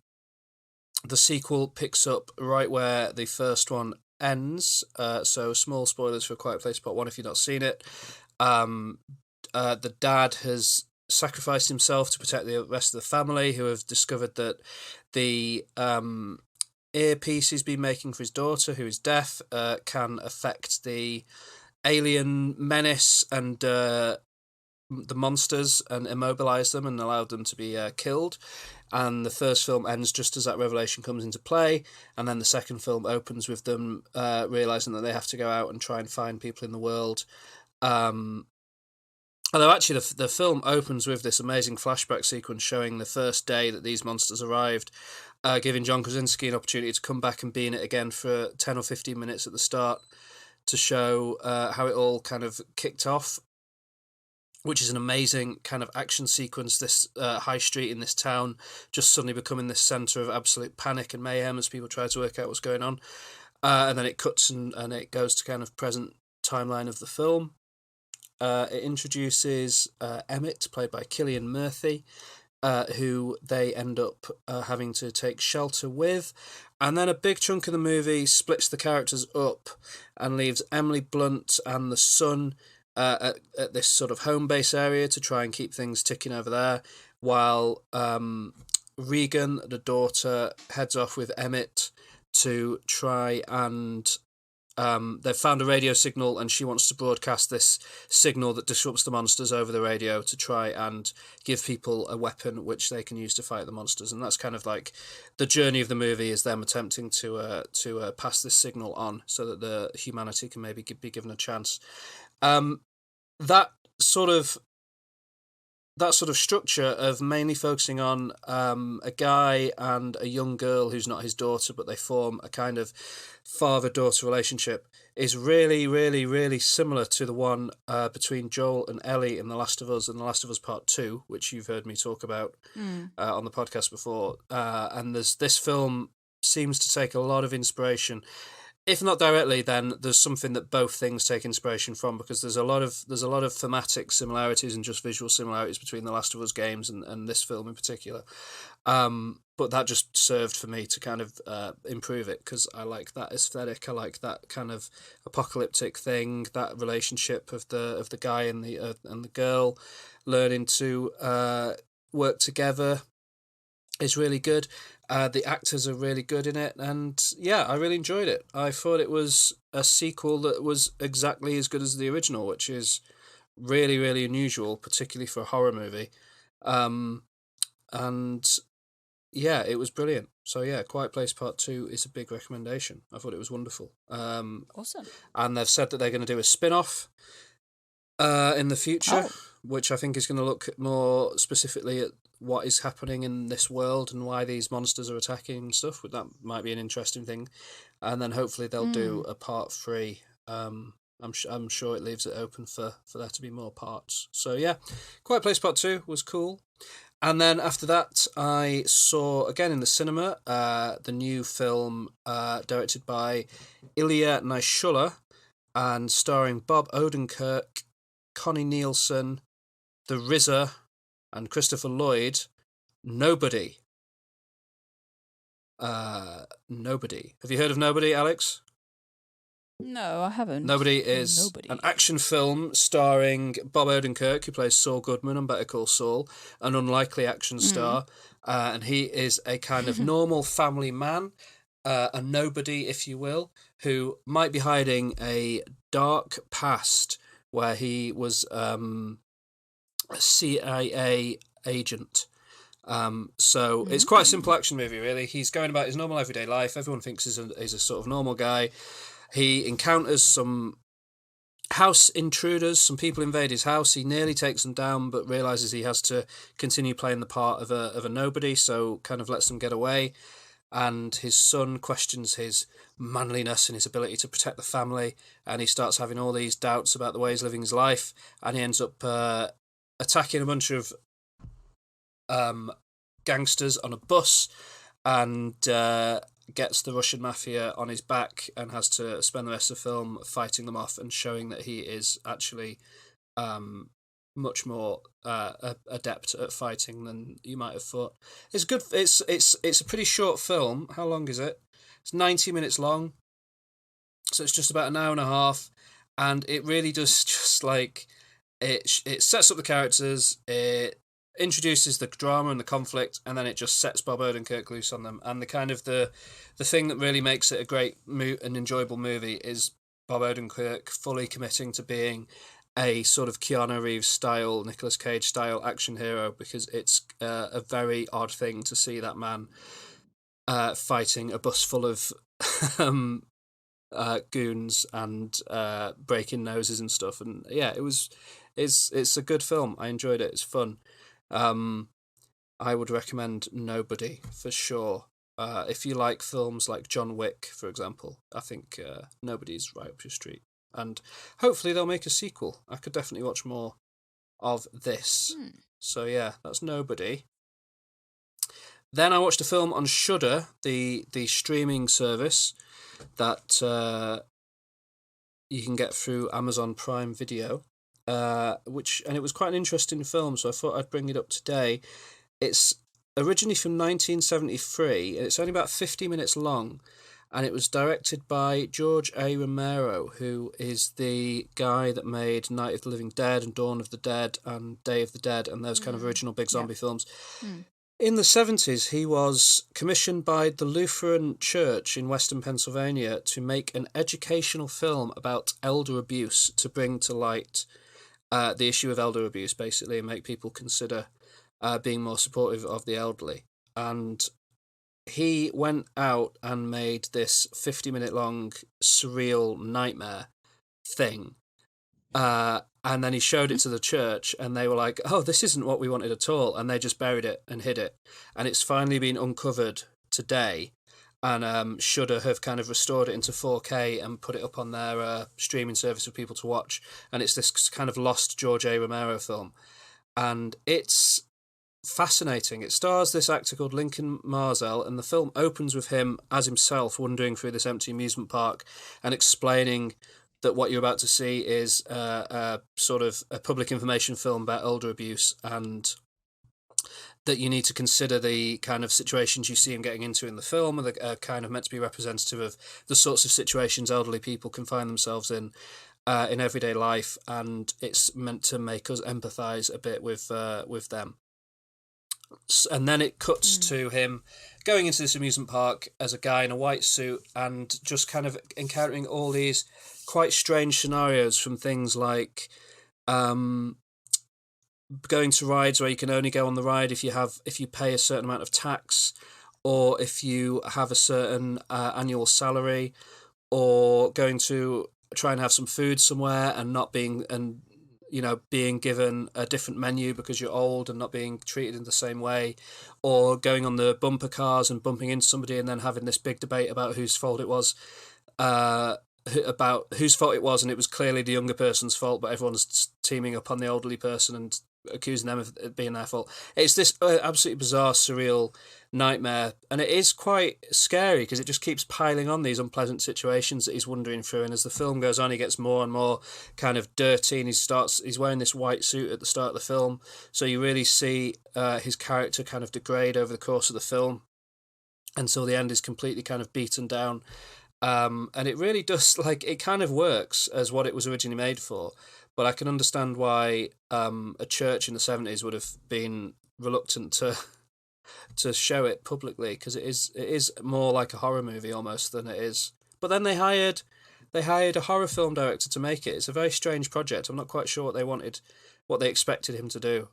sequel picks up right where the first one ends. So small spoilers for A Quiet Place Part 1 if you've not seen it. The dad has sacrificed himself to protect the rest of the family, who have discovered that the earpiece he's been making for his daughter, who is deaf, can affect the alien menace and the monsters and immobilize them and allow them to be killed. And the first film ends just as that revelation comes into play, and then the second film opens with them realizing that they have to go out and try and find people in the world. Although actually the film opens with this amazing flashback sequence showing the first day that these monsters arrived, giving John Krasinski an opportunity to come back and be in it again for 10 or 15 minutes at the start to show how it all kind of kicked off, which is an amazing kind of action sequence. This high street in this town just suddenly becoming this centre of absolute panic and mayhem as people try to work out what's going on. And then it cuts and it goes to kind of present timeline of the film. It introduces Emmett, played by Cillian Murphy, who they end up having to take shelter with. And then a big chunk of the movie splits the characters up and leaves Emily Blunt and the son at this sort of home base area to try and keep things ticking over there, while Regan, the daughter, heads off with Emmett to try and they've found a radio signal, and she wants to broadcast this signal that disrupts the monsters over the radio to try and give people a weapon which they can use to fight the monsters. And that's kind of like the journey of the movie, is them attempting to pass this signal on so that the humanity can maybe be given a chance. That sort of structure of mainly focusing on a guy and a young girl who's not his daughter, but they form a kind of father-daughter relationship, is really, really, really similar to the one between Joel and Ellie in The Last of Us and The Last of Us Part 2, which you've heard me talk about on the podcast before. And this film seems to take a lot of inspiration. If not directly, then there's something that both things take inspiration from, because there's a lot of thematic similarities and just visual similarities between the Last of Us games and this film in particular. But that just served for me to kind of improve it, because I like that aesthetic. I like that kind of apocalyptic thing, that relationship of the guy and the girl learning to work together is really good. The actors are really good in it, and yeah, I really enjoyed it. I thought it was a sequel that was exactly as good as the original, which is really, really unusual, particularly for a horror movie. And yeah, it was brilliant. So yeah, Quiet Place Part 2 is a big recommendation. I thought it was wonderful. Awesome. And they've said that they're going to do a spin-off in the future, which I think is going to look more specifically at what is happening in this world and why these monsters are attacking and stuff. That might be an interesting thing. And then hopefully they'll do a part 3. I'm sure it leaves it open for there to be more parts. So yeah, Quiet Place Part 2 was cool. And then after that, I saw, again in the cinema, the new film directed by Ilya Naishuller and starring Bob Odenkirk, Connie Nielsen, The RZA, and Christopher Lloyd. Nobody. Nobody. Have you heard of Nobody, Alex? No, I haven't. Nobody is an action film starring Bob Odenkirk, who plays Saul Goodman on Better Call Saul, an unlikely action star. And he is a kind of normal family man a nobody, if you will, who might be hiding a dark past where he was a CIA agent. So it's quite a simple action movie, really. He's going about his normal everyday life. Everyone thinks he's a sort of normal guy. He encounters some house intruders. Some people invade his house. He nearly takes them down, but realizes he has to continue playing the part of a nobody, so kind of lets them get away. And his son questions his manliness and his ability to protect the family, and he starts having all these doubts about the way he's living his life, and he ends up attacking a bunch of gangsters on a bus, and gets the Russian mafia on his back, and has to spend the rest of the film fighting them off and showing that he is actually much more adept at fighting than you might have thought. It's good. It's a pretty short film. How long is it? It's 90 minutes long, so it's just about an hour and a half, and it really does just like it sets up the characters, it introduces the drama and the conflict, and then it just sets Bob Odenkirk loose on them. And the kind of the thing that really makes it a great and enjoyable movie is Bob Odenkirk fully committing to being a sort of Keanu Reeves style, Nicolas Cage style action hero, because it's a very odd thing to see that man fighting a bus full of goons and breaking noses and stuff. And yeah, it's a good film. I enjoyed it. It's fun. I would recommend Nobody for sure. If you like films like John Wick, for example, I think Nobody's right up your street. And hopefully they'll make a sequel. I could definitely watch more of this. So yeah, that's Nobody. Then I watched a film on Shudder, the streaming service that you can get through Amazon Prime Video, and it was quite an interesting film, so I thought I'd bring it up today. It's originally from 1973, and it's only about 50 minutes long, and it was directed by George A. Romero, who is the guy that made Night of the Living Dead and Dawn of the Dead and Day of the Dead and those kind of original big zombie films. In the 70s, he was commissioned by the Lutheran Church in Western Pennsylvania to make an educational film about elder abuse, to bring to light the issue of elder abuse, basically, and make people consider being more supportive of the elderly. And he went out and made this 50-minute long surreal nightmare thing. And then he showed it to the church, and they were like, oh, this isn't what we wanted at all. And they just buried it and hid it. And it's finally been uncovered today. And Shudder have kind of restored it into 4K and put it up on their streaming service for people to watch. And it's this kind of lost George A. Romero film. And it's fascinating. It stars this actor called Lincoln Marzell, and the film opens with him as himself wandering through this empty amusement park and explaining that what you're about to see is a sort of a public information film about elder abuse, and that you need to consider the kind of situations you see him getting into in the film, and that are kind of meant to be representative of the sorts of situations elderly people can find themselves in everyday life, and it's meant to make us empathise a bit with them. And then it cuts to him going into this amusement park as a guy in a white suit and just kind of encountering all these quite strange scenarios, from things like going to rides where you can only go on the ride if you pay a certain amount of tax, or if you have a certain annual salary, or going to try and have some food somewhere and not being being given a different menu because you're old and not being treated in the same way, or going on the bumper cars and bumping into somebody and then having this big debate about whose fault it was, and it was clearly the younger person's fault, but everyone's teaming up on the elderly person and accusing them of it being their fault. It's this absolutely bizarre, surreal nightmare, and it is quite scary because it just keeps piling on these unpleasant situations that he's wandering through, and as the film goes on, he gets more and more kind of dirty, and he's wearing this white suit at the start of the film, so you really see his character kind of degrade over the course of the film until the end is completely kind of beaten down. And it really does, like, it kind of works as what it was originally made for, but I can understand why a church in the 70s would have been reluctant to to show it publicly, because it is more like a horror movie almost than it is. But then they hired a horror film director to make it. It's a very strange project. I'm not quite sure what they expected him to do.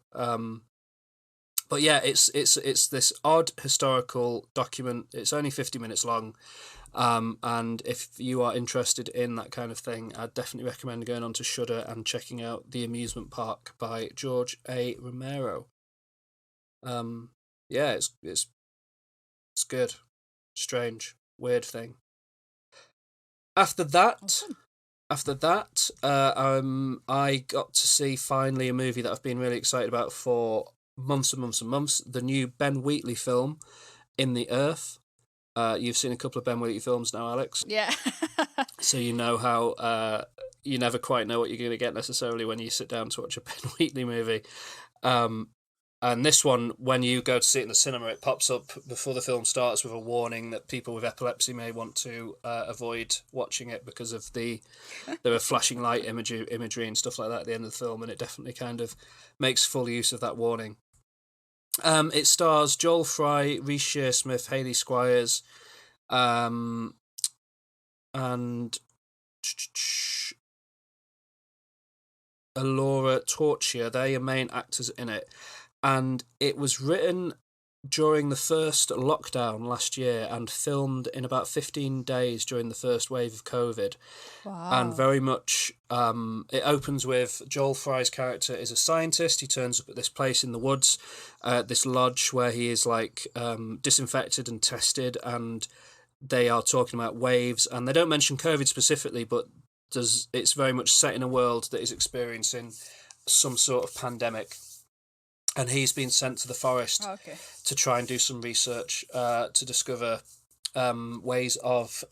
But yeah, it's this odd historical document. It's only 50 minutes long. And if you are interested in that kind of thing, I'd definitely recommend going on to Shudder and checking out The Amusement Park by George A. Romero. Yeah, it's good, strange, weird thing. After that, I got to see finally a movie that I've been really excited about for months and months and months. The new Ben Wheatley film, In the Earth. You've seen a couple of Ben Wheatley films now, Alex. Yeah. So you know how you never quite know what you're going to get necessarily when you sit down to watch a Ben Wheatley movie. And this one, when you go to see it in the cinema, it pops up before the film starts with a warning that people with epilepsy may want to avoid watching it because of there are flashing light imagery and stuff like that at the end of the film, and it definitely kind of makes full use of that warning. It stars Joel Fry, Reece Shearsmith, Hayley Squires, and Alora Torchia. They're your main actors in it. And it was written during the first lockdown last year and filmed in about 15 days during the first wave of COVID. Wow. And very much, it opens with Joel Fry's character is a scientist. He turns up at this place in the woods, this lodge where he is disinfected and tested, and they are talking about waves. And they don't mention COVID specifically, but it's very much set in a world that is experiencing some sort of pandemic. And he's been sent to the forest to try and do some research to discover ways of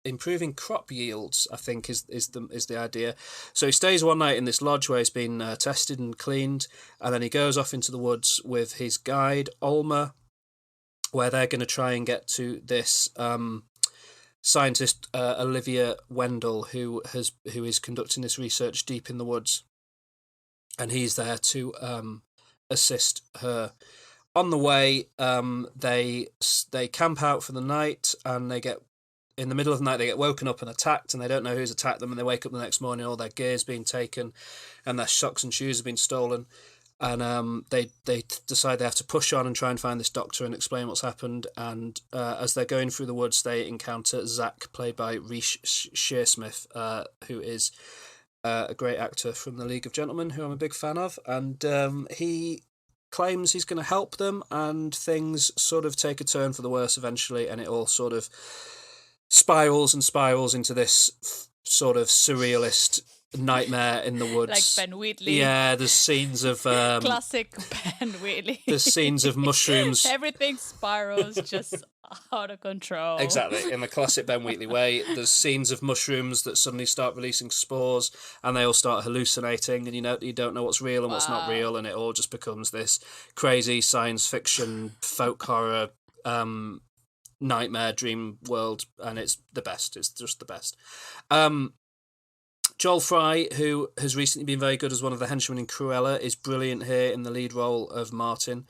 improving crop yields, I think is the idea. So he stays one night in this lodge where he's been tested and cleaned, and then he goes off into the woods with his guide, Ulmer, where they're going to try and get to this scientist, Olivia Wendell, who is conducting this research deep in the woods. And he's there to assist her. On the way, they camp out for the night, and in the middle of the night they get woken up and attacked, and they don't know who's attacked them, and they wake up the next morning, all their gear's been taken and their socks and shoes have been stolen, and they decide they have to push on and try and find this doctor and explain what's happened. And as they're going through the woods, they encounter Zach, played by Reece Shearsmith, who is a great actor from The League of Gentlemen, who I'm a big fan of, and he claims he's going to help them, and things sort of take a turn for the worse eventually, and it all sort of spirals into this sort of surrealist nightmare in the woods. Like Ben Wheatley. Yeah, there's scenes of classic Ben Wheatley. There's scenes of mushrooms. Everything spirals just out of control. Exactly, in the classic Ben Wheatley way. There's scenes of mushrooms that suddenly start releasing spores, and they all start hallucinating, and you don't know what's real and what's not real, and it all just becomes this crazy science fiction folk horror nightmare dream world, and it's the best. It's just the best. Joel Fry, who has recently been very good as one of the henchmen in Cruella, is brilliant here in the lead role of Martin.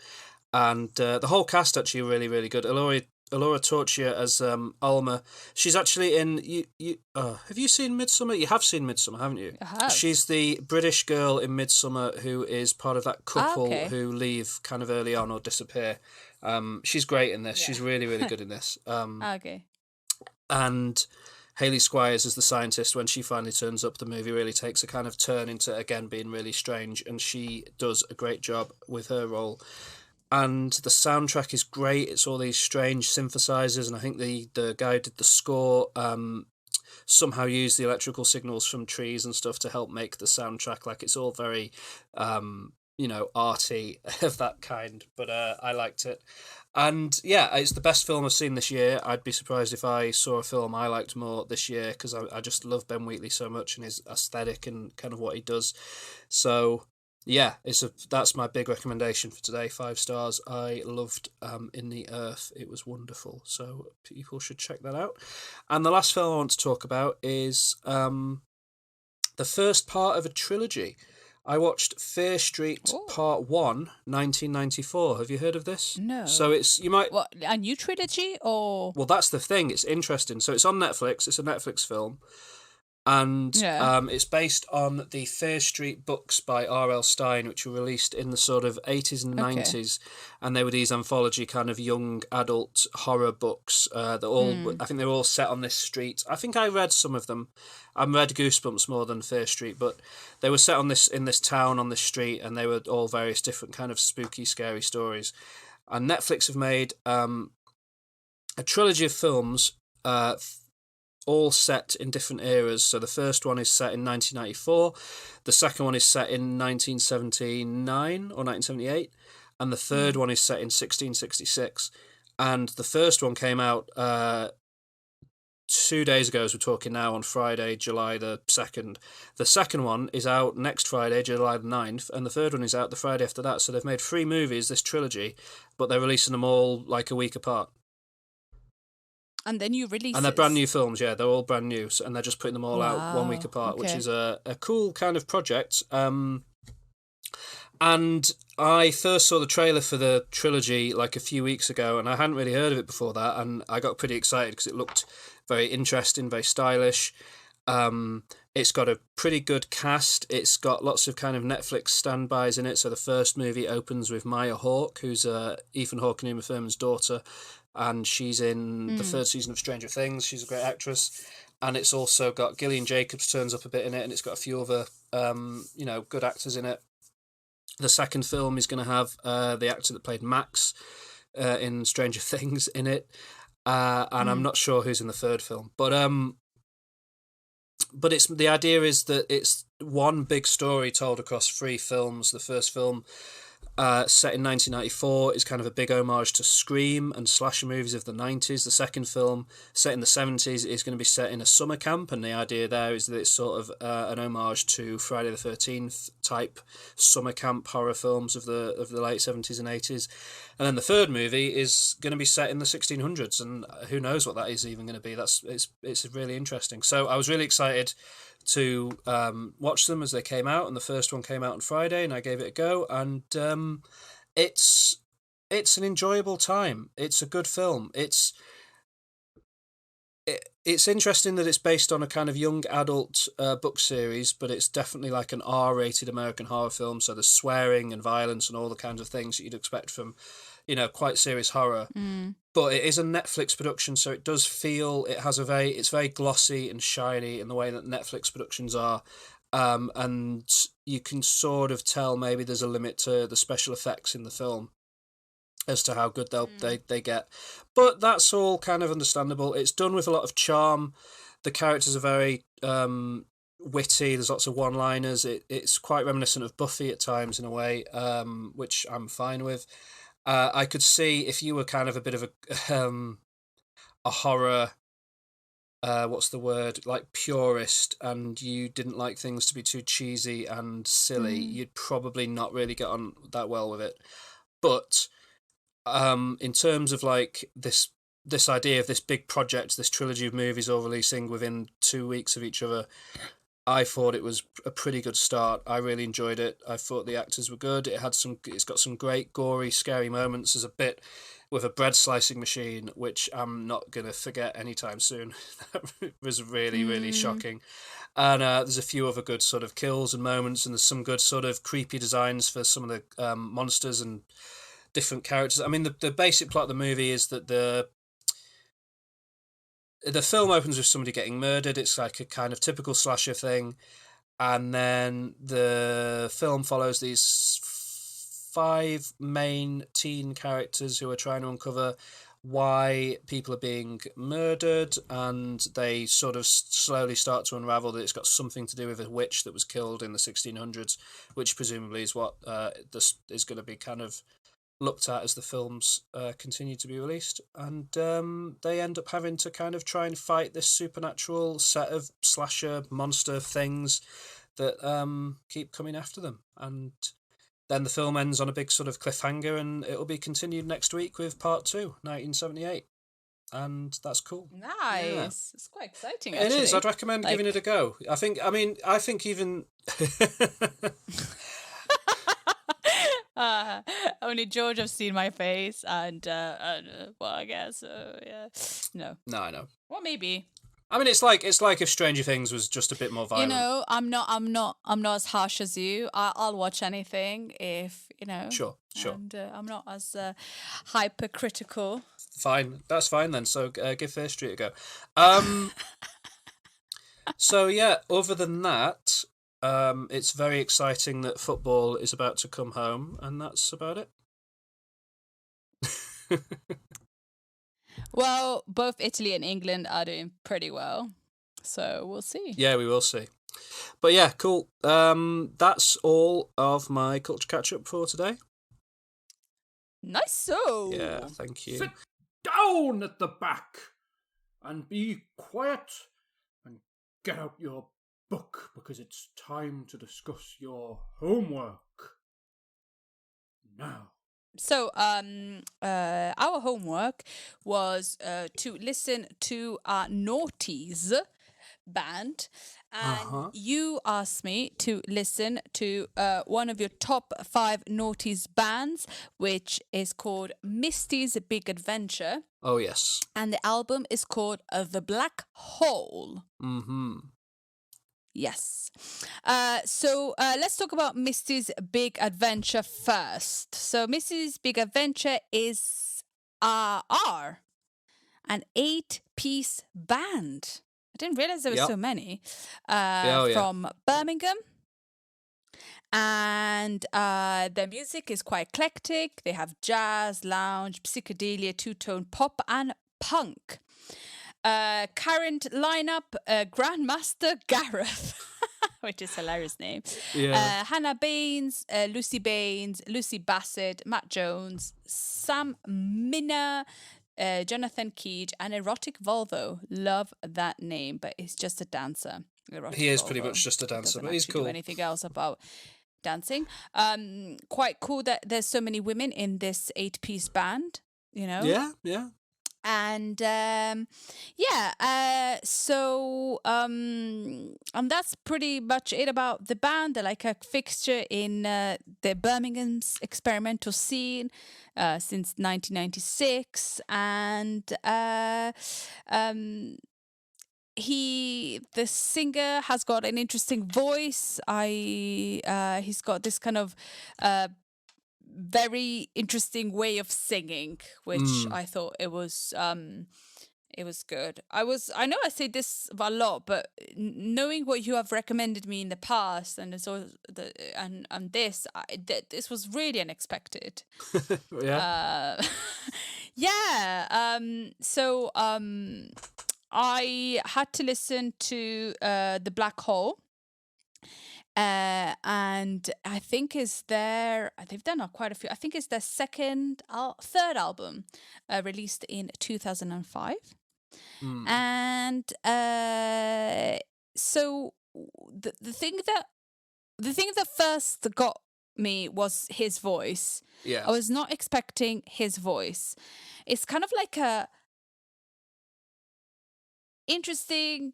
And the whole cast actually really, really good. Alora Torchia as Alma. She's actually in... have you seen Midsummer? You have seen Midsummer, haven't you? I have. She's the British girl in Midsummer who is part of that couple who leave kind of early on or disappear. She's great in this. Yeah. She's really, really good in this. Okay. And Hayley Squires as the scientist, when she finally turns up, the movie really takes a kind of turn into, again, being really strange, and she does a great job with her role. And the soundtrack is great. It's all these strange synthesizers, and I think the guy who did the score somehow used the electrical signals from trees and stuff to help make the soundtrack. Like, it's all very arty of that kind, but I liked it. And yeah, it's the best film I've seen this year. I'd be surprised if I saw a film I liked more this year, because I just love Ben Wheatley so much and his aesthetic and kind of what he does. So yeah, that's my big recommendation for today. 5 stars. I loved In the Earth. It was wonderful. So people should check that out. And the last film I want to talk about is the first part of a trilogy. I watched Fear Street Oh. Part 1, 1994. Have you heard of this? No. So you might... What, a new trilogy or? Well, that's the thing. It's interesting. So it's on Netflix. It's a Netflix film. And Yeah. it's based on the Fear Street books by R.L. Stine, which were released in the sort of 80s and 90s. And they were these anthology kind of young adult horror books. I think they were all set on this street. I think I read some of them. I read Goosebumps more than Fear Street, but they were set in this town, on this street, and they were all various different kind of spooky, scary stories. And Netflix have made a trilogy of films all set in different eras. So the first one is set in 1994, the second one is set in 1979 or 1978, and the third one is set in 1666. And the first one came out 2 days ago, as we're talking now, on Friday, July the 2nd. The second one is out next Friday, July the 9th, and the third one is out the Friday after that. So they've made 3 movies, this trilogy, but they're releasing them all like a week apart. And then you release. And they're brand new films, yeah. They're all brand new, and they're just putting them all out 1 week apart, which is a cool kind of project. And I first saw the trailer for the trilogy like a few weeks ago, and I hadn't really heard of it before that, and I got pretty excited because it looked very interesting, very stylish. It's got a pretty good cast. It's got lots of kind of Netflix standbys in it. So the first movie opens with Maya Hawke, who's Ethan Hawke and Uma Thurman's daughter, and she's in the third season of Stranger Things. She's a great actress. And it's also got Gillian Jacobs turns up a bit in it, and it's got a few other good actors in it. The second film is going to have the actor that played Max in Stranger Things in it, and I'm not sure who's in the third film. But it's the idea is that it's one big story told across 3 films. The first film, set in 1994, is kind of a big homage to Scream and slasher movies of the 90s. The second film, set in the 70s, is going to be set in a summer camp, and the idea there is that it's sort of an homage to Friday the 13th type summer camp horror films of the late 70s and 80s. And then the third movie is going to be set in the 1600s, and who knows what that is even going to be. It's really interesting. So I was really excited to watch them as they came out, and the first one came out on Friday, and I gave it a go, and it's an enjoyable time. It's a good film. It's interesting that it's based on a kind of young adult book series, but it's definitely like an R-rated American horror film, so there's swearing and violence and all the kinds of things that you'd expect from quite serious horror. But it is a Netflix production, so it does feel it's very glossy and shiny in the way that Netflix productions are, and you can sort of tell maybe there's a limit to the special effects in the film as to how good they get, but that's all kind of understandable. It's done with a lot of charm. The characters are very witty. There's lots of one-liners. It's quite reminiscent of Buffy at times in a way, which I'm fine with. I could see if you were kind of a bit of a horror, what's the word, like purist, and you didn't like things to be too cheesy and silly, you'd probably not really get on that well with it. But in terms of like this idea of this big project, this trilogy of movies all releasing within 2 weeks of each other, I thought it was a pretty good start. I really enjoyed it. I thought the actors were good. It's got some great gory, scary moments. There's a bit with a bread slicing machine, which I'm not going to forget anytime soon. That was really, really shocking. And there's a few other good sort of kills and moments, and there's some good sort of creepy designs for some of the monsters and different characters. I mean, the basic plot of the movie is that the film opens with somebody getting murdered. It's like a kind of typical slasher thing. And then the film follows these 5 main teen characters who are trying to uncover why people are being murdered, and they sort of slowly start to unravel that it's got something to do with a witch that was killed in the 1600s, which presumably is what this is going to be kind of looked at as the films continue to be released. And they end up having to kind of try and fight this supernatural set of slasher monster things that keep coming after them. And then the film ends on a big sort of cliffhanger, and it'll be continued next week with part 2, 1978. and that's cool. Nice. It's quite exciting, It actually. is. I'd recommend giving it a go. I think even Only George have seen my face, and well, I guess yeah, no. no, I know. Well, maybe. I mean, it's like if Stranger Things was just a bit more violent. You know, I'm not as harsh as you. I'll watch anything if you know. Sure. And I'm not as hypercritical. Fine, that's fine then. So give First Street a go. So yeah, other than that, it's very exciting that football is about to come home, and that's about it. Well, both Italy and England are doing pretty well, so we'll see. Yeah, we will see. But yeah, cool. That's all of my culture catch up for today. Nice. So Yeah, thank you. Sit down at the back and be quiet and get out your book because it's time to discuss your homework. Now. So, our homework was to listen to our Naughties band, and you asked me to listen to one of your top 5 Naughties bands, which is called Misty's Big Adventure, Oh yes. and the album is called The Black Hole. Mm-hmm. Yes. So let's talk about Misty's Big Adventure first. So Misty's Big Adventure is an 8-piece band. I didn't realize there were so many. From Birmingham. And their music is quite eclectic. They have jazz, lounge, psychedelia, two-tone pop, and punk. Current lineup: Grandmaster Gareth, which is a hilarious name. Yeah. Hannah Baines, Lucy Baines, Lucy Bassett, Matt Jones, Sam Minna, Jonathan Keege, and Erotic Volvo. Love that name, but he's just a dancer. Erotic He is Volvo. pretty much just a dancer, Doesn't but he's actually cool. Do anything else about dancing? Quite cool that there's so many women in this 8-piece band. You know. Yeah. And and that's pretty much it about the band. They're like a fixture in the Birmingham's experimental scene since 1996, and the singer has got an interesting voice. He's got this kind of very interesting way of singing, which I thought it was good. I know I say this a lot, but knowing what you have recommended me in the past, and this was really unexpected. Yeah. So I had to listen to The Black Hole. And I think they've done quite a few. I think it's their third album, released in 2005. And so the thing that first got me was his voice. Yeah. I was not expecting his voice. It's kind of like a interesting,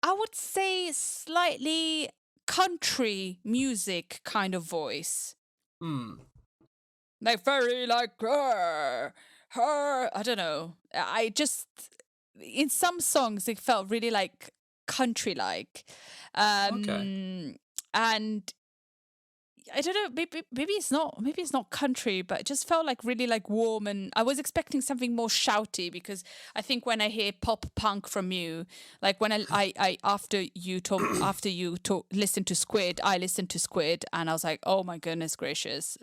I would say, slightly country music kind of voice. Like very like her. I don't know. I just, in some songs it felt really like country like. Okay. And I don't know, maybe it's not country, but it just felt like really like warm, and I was expecting something more shouty, because I think when I hear pop punk from you, like when I after you listen to Squid, I listened to Squid and I was like, oh my goodness gracious,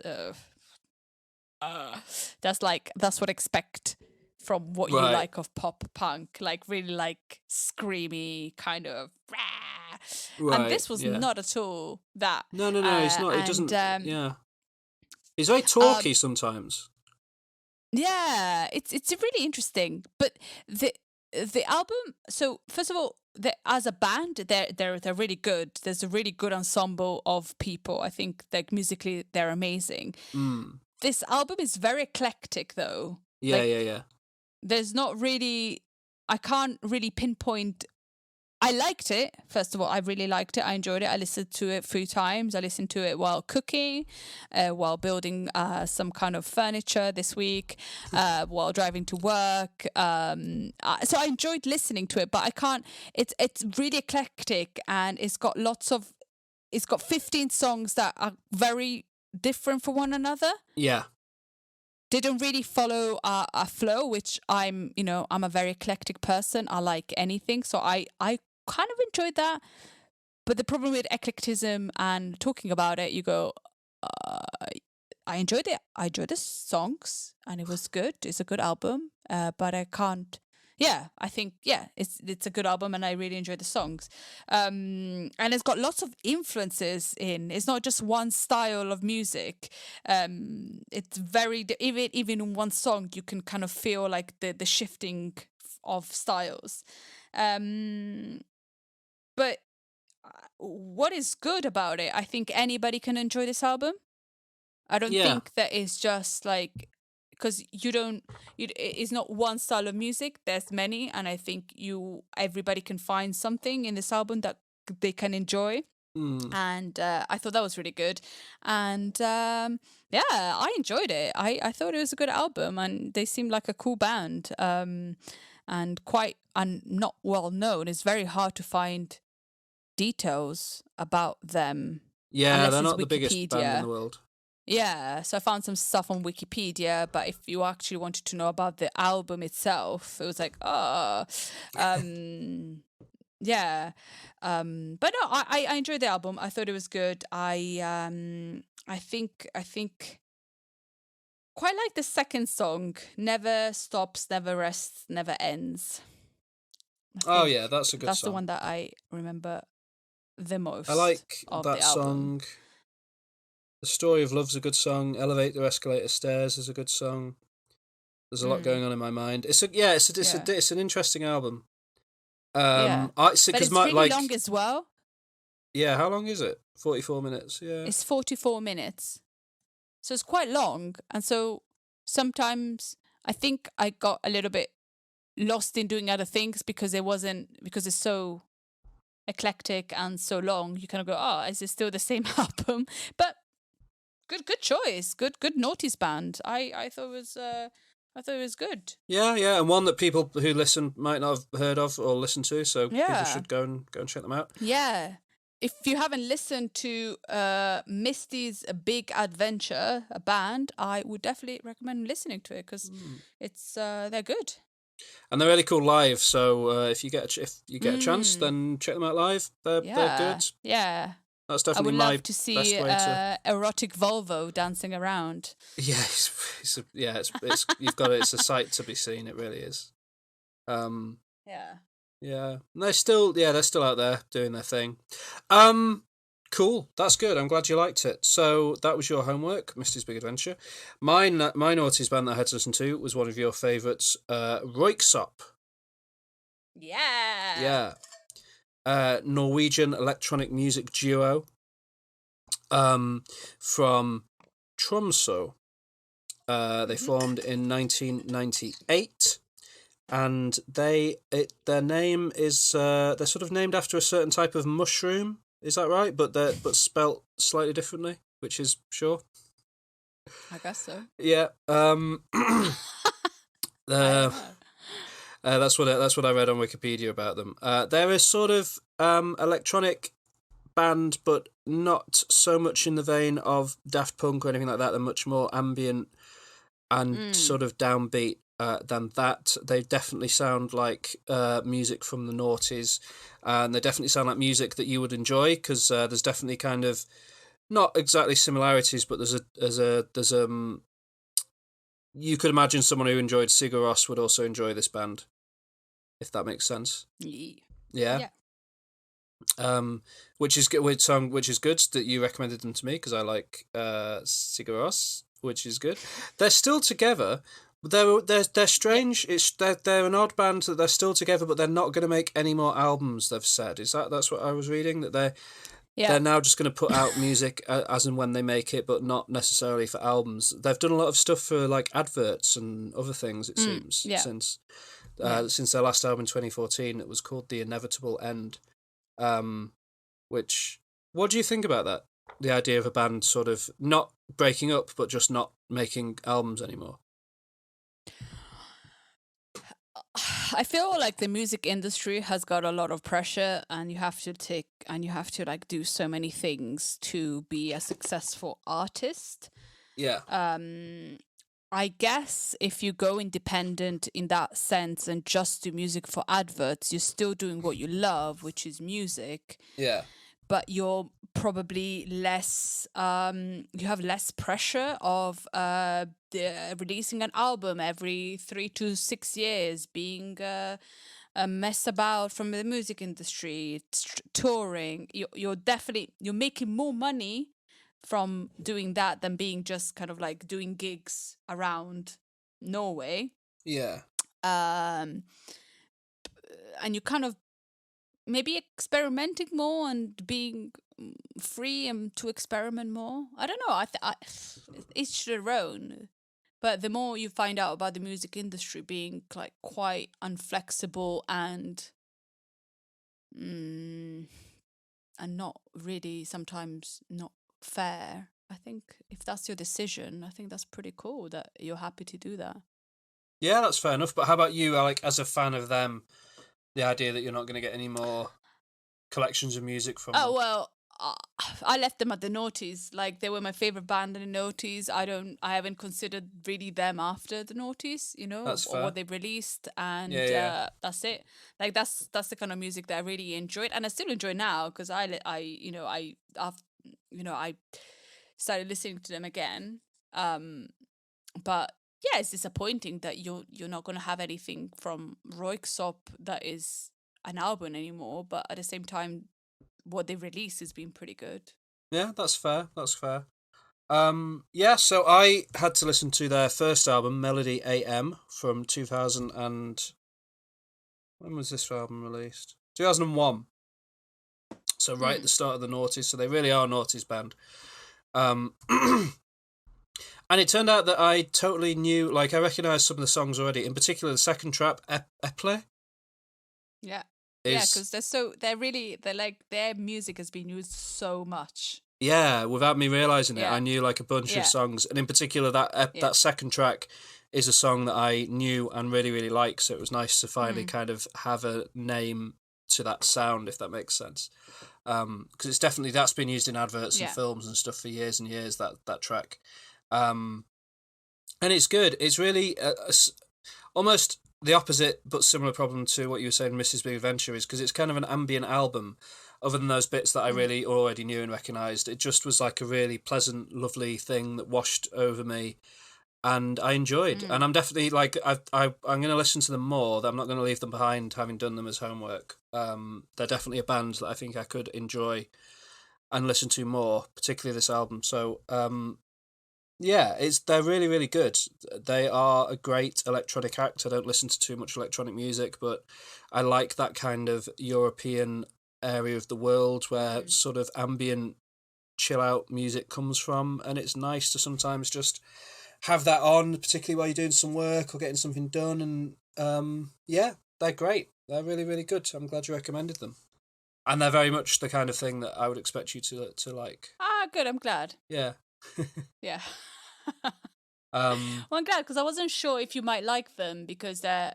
that's what I expect from what you like of pop punk, like really like screamy kind of. And this was not at all that. No, it's not. It doesn't. Yeah, he's very talky sometimes. Yeah, it's really interesting. But the album. So first of all, as a band, they're really good. There's a really good ensemble of people. I think like musically they're amazing. This album is very eclectic, though. Yeah. there's not really, I can't really pinpoint. I liked it. First of all, I really liked it. I enjoyed it. I listened to it 3 times. I listened to it while cooking, while building some kind of furniture this week, while driving to work. So I enjoyed listening to it, but I can't. It's really eclectic, and it's got 15 songs that are very different from one another. Yeah. Didn't really follow a flow, which I'm a very eclectic person. I like anything, so I kind of enjoyed that. But the problem with eclecticism and talking about it, you go, I enjoyed it. I enjoyed the songs, and it was good. It's a good album, but I can't. Yeah, I think it's a good album, and I really enjoyed the songs. And it's got lots of influences in. It's not just one style of music. It's very even in one song you can kind of feel like the shifting of styles. But what is good about it? I think anybody can enjoy this album. I don't think that it's just like, because it's not one style of music. There's many, and I think everybody can find something in this album that they can enjoy. And I thought that was really good, and I enjoyed it. I thought it was a good album, and they seemed like a cool band, and not well known. It's very hard to find details about them. Yeah, unless they're it's not the biggest band in the world. Yeah, so I found some stuff on Wikipedia, but if you actually wanted to know about the album itself, it was like, yeah. But no, I enjoyed the album. I thought it was good. I think quite like the second song, Never Stops, Never Rests, Never Ends. Oh yeah, that's a good song. That's the one that I remember the most. I like of that the album. song. The Story of Love's a good song. Elevator, Escalator, Stairs is a good song. There's a lot going on in my mind. It's an interesting album. But it's really long as well. Yeah, how long is it? 44 minutes. Yeah, it's 44 minutes, so it's quite long. And so sometimes I think I got a little bit lost in doing other things because it's so eclectic and so long. You kind of go, is it still the same album? But good choice. Good noughties band. I thought it was good. Yeah, and one that people who listen might not have heard of or listened to, so people should go and check them out. Yeah. If you haven't listened to Misty's Big Adventure, a band, I would definitely recommend listening to it because it's they're good. And they're really cool live. So if you get a chance, then check them out live. They're good. Yeah. That's definitely I would love to see erotic Volvo dancing around. Yeah, it's you've got it. It's a sight to be seen. It really is. Yeah. Yeah, and they're still out there doing their thing. Cool. That's good. I'm glad you liked it. So that was your homework, Misty's Big Adventure. My noughties band that I had to listen to was one of your favourites, Roiksop. Yeah. Yeah. Norwegian electronic music duo from Tromsø. They formed in 1998, and their name is they're sort of named after a certain type of mushroom. Is that right? But spelt slightly differently, which is sure. I guess so. Yeah. That's what I read on Wikipedia about them. They're a sort of electronic band, but not so much in the vein of Daft Punk or anything like that. They're much more ambient and sort of downbeat than that. They definitely sound like music from the noughties, and they definitely sound like music that you would enjoy because there's definitely kind of not exactly similarities, but there's you could imagine someone who enjoyed Sigur Rós would also enjoy this band, if that makes sense. Yeah. Which is good. Which is good that you recommended them to me because I like Sigur Rós, which is good. They're still together. They're strange. They're an odd band that they're still together, but they're not going to make any more albums. They've said that's what I was reading, that Yeah. they're now just going to put out music as and when they make it, but not necessarily for albums. They've done a lot of stuff for like adverts and other things. It seems yeah. since Yeah. since their last album in 2014, it was called The Inevitable End. Which, what do you think about that? The idea of a band sort of not breaking up, but just not making albums anymore. I feel like the music industry has got a lot of pressure, and you have to like do so many things to be a successful artist. Yeah. I guess if you go independent in that sense and just do music for adverts, you're still doing what you love, which is music. Yeah. But you're probably less you have less pressure of releasing an album every 3 to 6 years, being a mess about from the music industry, touring. You're making more money from doing that than being just kind of like doing gigs around Norway. Yeah. And you kind of maybe experimenting more and being free and to experiment more. I don't know. Each their own. But the more you find out about the music industry being like quite unflexible and not really sometimes not fair. I think if that's your decision, I think that's pretty cool that you're happy to do that. Yeah, that's fair enough. But how about you, Alec, as a fan of them? The idea that you're not going to get any more collections of music from them. Oh, well, I left them at the noughties. Like, they were my favorite band in the noughties. I haven't considered really them after the noughties, you know, That's or fair. what they released, and Yeah. that's it. Like, that's the kind of music that I really enjoyed, and I still enjoy now because I started listening to them again. But yeah, it's disappointing that you're not going to have anything from Royksop that is an album anymore. But at the same time, what they released has been pretty good. Yeah, that's fair. That's fair. Yeah, so I had to listen to their first album, Melody AM, from 2000 and... When was this album released? 2001. So right at the start of the noughties. So they really are a noughties band. And it turned out that I totally knew, like, I recognised some of the songs already. In particular, the second track, Eple. Yeah. Yeah, because their music has been used so much. Yeah, without me realising it, Yeah. I knew like a bunch Yeah. of songs. And in particular, that second track is a song that I knew and really, really like. So it was nice to finally kind of have a name to that sound, if that makes sense. Because it's definitely, that's been used in adverts and films and stuff for years and years, that track. And it's good. It's really almost the opposite but similar problem to what you were saying, Mrs. Big Adventure, is because it's kind of an ambient album. Other than those bits that I really already knew and recognised, it just was like a really pleasant, lovely thing that washed over me, and I enjoyed. And I'm definitely like I'm going to listen to them more. I'm not going to leave them behind, having done them as homework. They're definitely a band that I think I could enjoy and listen to more, particularly this album. So yeah, they're really, really good. They are a great electronic act. I don't listen to too much electronic music, but I like that kind of European area of the world where sort of ambient chill out music comes from, and it's nice to sometimes just have that on, particularly while you're doing some work or getting something done. And yeah, they're great. They're really, really good. I'm glad you recommended them. And they're very much the kind of thing that I would expect you to like. Ah, good. I'm glad. Yeah. Yeah. Well, I'm glad because I wasn't sure if you might like them because they're.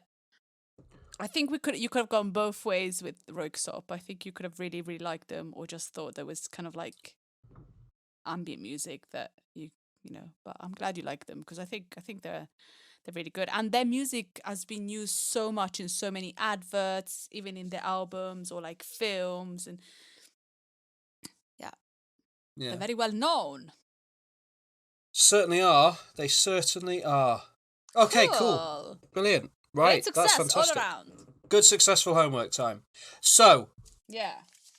I think you could have gone both ways with Royksop. I think you could have really, really liked them, or just thought there was kind of like ambient music that you know. But I'm glad you like them because I think they're really good, and their music has been used so much in so many adverts, even in their albums or like films, and yeah. They're very well known. Certainly are. They certainly are. Okay, cool. Brilliant. Right, Great success that's fantastic. all around. Good, successful homework time. So, Yeah.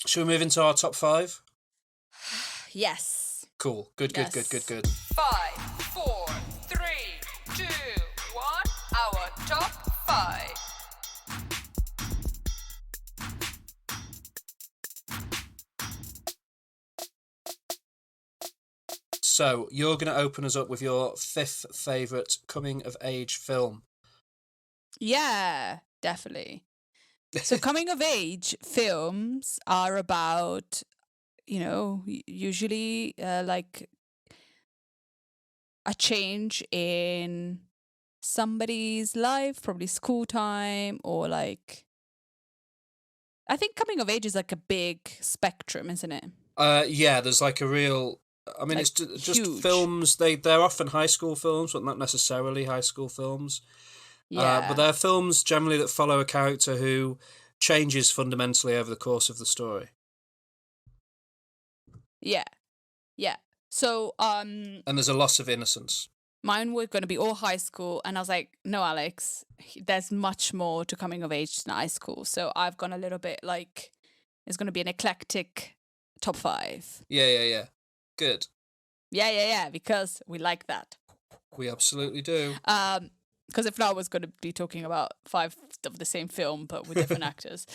should we move into our top 5? Yes. Cool. Good. 5, 4, 3, 2, 1. Our top 5. So you're going to open us up with your 5th favourite coming-of-age film. Yeah, definitely. So coming of age films are about, usually like a change in somebody's life, probably school time, or like, I think coming of age is like a big spectrum, isn't it? Yeah, there's like a real... I mean, Like, it's just huge. films. They're often high school films, but not necessarily high school films. Yeah. But they're films generally that follow a character who changes fundamentally over the course of the story. Yeah. Yeah. So And there's a loss of innocence. mine were going to be all high school, and I was like, no, Alex, there's much more to coming of age than high school. So I've gone a little bit like, it's going to be an eclectic top 5. Yeah. Good. Yeah, because we like that. We absolutely do. Because if not, I was going to be talking about 5 of the same film, but with different actors.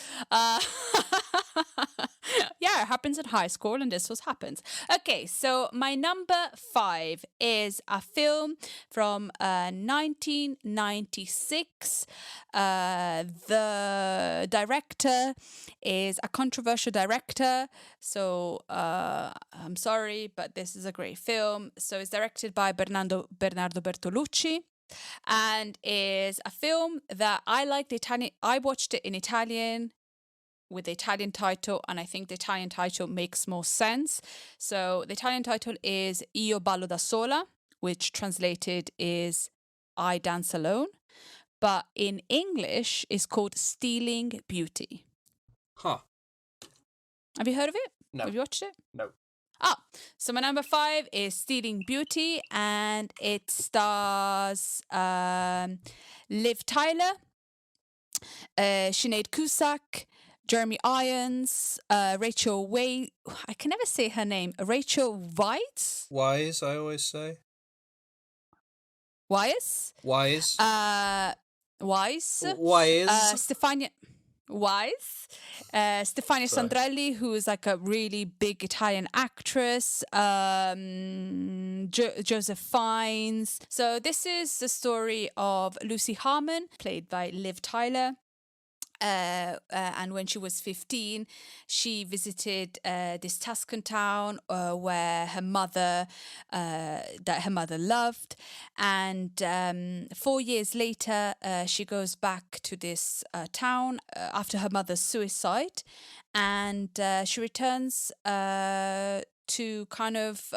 Yeah, it happens in high school, and this was happens. Okay, so my number 5 is a film from 1996. The director is a controversial director, so I'm sorry, but this is a great film. So it's directed by Bernardo Bertolucci, and is a film that I liked. I watched it in Italian with the Italian title, and I think the Italian title makes more sense. So the Italian title is Io ballo da sola, which translated is I dance alone, but in English is called Stealing Beauty. Huh. Have you heard of it? No. Have you watched it? No. So my number 5 is Stealing Beauty, and it stars Liv Tyler, Sinead Cusack, Jeremy Irons, Rachel Way. I can never say her name. Rachel Weisz? Wise, I always say. Weisz? Wise. Weisz. Wise. Stefania Weisz. Stefania Sorry. Sandrelli, who is like a really big Italian actress. Joseph Fiennes. So this is the story of Lucy Harmon, played by Liv Tyler. And when she was 15, she visited this Tuscan town where her mother loved. And 4 years later, she goes back to this town after her mother's suicide, and she returns to kind of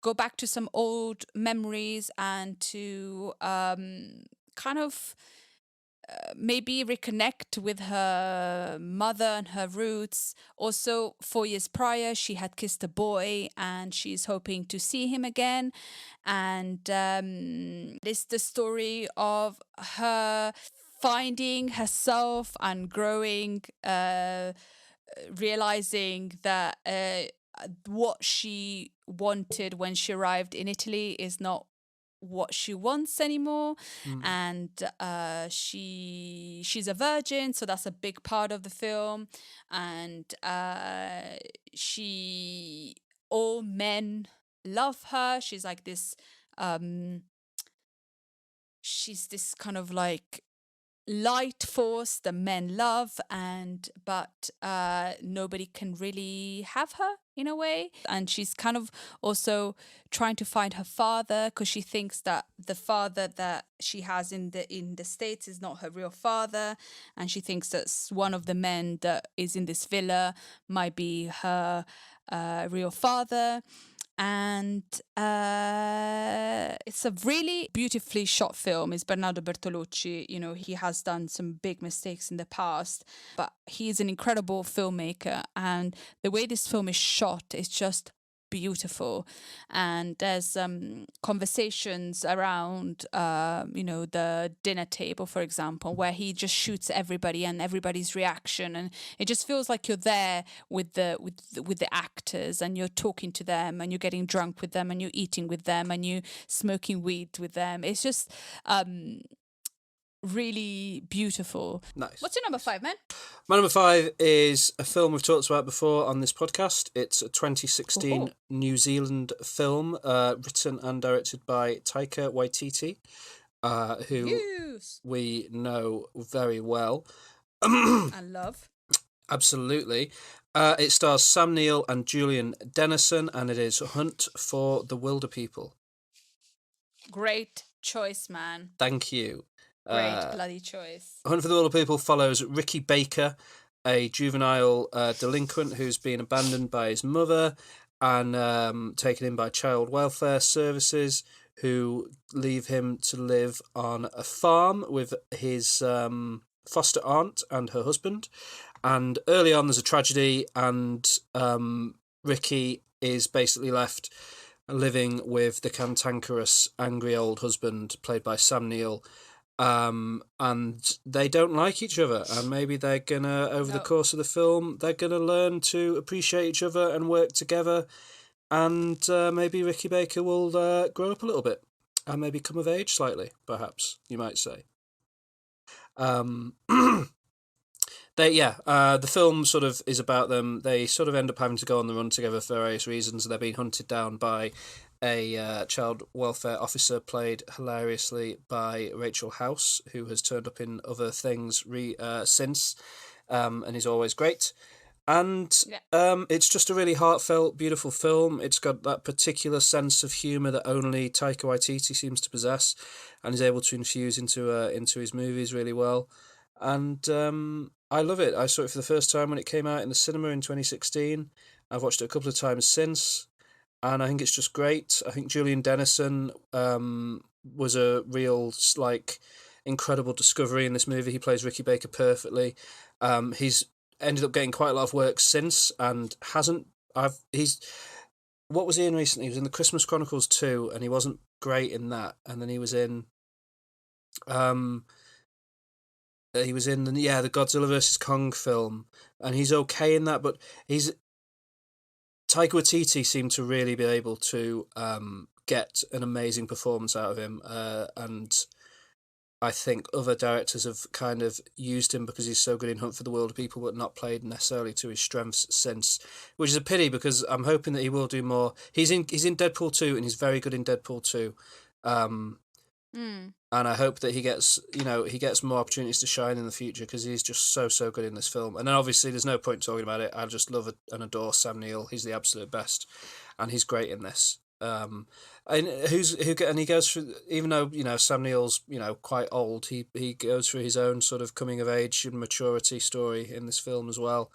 go back to some old memories and to kind of maybe reconnect with her mother and her roots. Also, 4 years prior, she had kissed a boy, and she's hoping to see him again. And it's the story of her finding herself and growing, realizing that what she wanted when she arrived in Italy is not what she wants anymore. And she's a virgin, so that's a big part of the film. And all men love her. She's like this she's this kind of like light force that men love, but nobody can really have her in a way. And she's kind of also trying to find her father, because she thinks that the father that she has in the States is not her real father, and she thinks that one of the men that is in this villa might be her real father. And it's a really beautifully shot film. It's Bernardo Bertolucci. You know, he has done some big mistakes in the past, but he's an incredible filmmaker, and the way this film is shot is just beautiful. And there's conversations around the dinner table, for example, where he just shoots everybody and everybody's reaction, and it just feels like you're there with the actors, and you're talking to them, and you're getting drunk with them, and you're eating with them, and you smoking weed with them. It's just really beautiful. Nice. What's your number 5, man? My number 5 is a film we've talked about before on this podcast. It's a 2016 New Zealand film written and directed by Taika Waititi, who Yes. we know very well. I love. Absolutely. It stars Sam Neill and Julian Dennison, and it is Hunt for the Wilder People. Great choice, man. Thank you. Great bloody choice. Hunt for the Wilder People follows Ricky Baker, a juvenile delinquent who's been abandoned by his mother and taken in by child welfare services, who leave him to live on a farm with his foster aunt and her husband. And early on, there's a tragedy, and Ricky is basically left living with the cantankerous, angry old husband, played by Sam Neill. And they don't like each other, and maybe they're gonna, over the course of the film, they're gonna learn to appreciate each other and work together, and maybe Ricky Baker will grow up a little bit and maybe come of age slightly, perhaps you might say. The film sort of is about them. They sort of end up having to go on the run together for various reasons. They're being hunted down by a child welfare officer played hilariously by Rachel House, who has turned up in other things since, and is always great. And it's just a really heartfelt, beautiful film. It's got that particular sense of humour that only Taika Waititi seems to possess, and is able to infuse into his movies really well. And I love it. I saw it for the first time when it came out in the cinema in 2016. I've watched it a couple of times since, and I think it's just great. I think Julian Dennison was a real incredible discovery in this movie. He plays Ricky Baker perfectly. He's ended up getting quite a lot of work since, and what was he in recently? He was in the Christmas Chronicles 2, and he wasn't great in that. And then he was in the Godzilla vs Kong film, and he's okay in that, but Taika Waititi seemed to really be able to get an amazing performance out of him, and I think other directors have kind of used him because he's so good in Hunt for the Wilder People, but not played necessarily to his strengths since, which is a pity because I'm hoping that he will do more. He's in Deadpool 2, and he's very good in Deadpool 2. And I hope that he gets more opportunities to shine in the future, because he's just so good in this film. And then obviously there's no point talking about it. I just love and adore Sam Neill. He's the absolute best, and he's great in this. And he goes through, even though Sam Neill's quite old, he goes through his own sort of coming of age and maturity story in this film as well.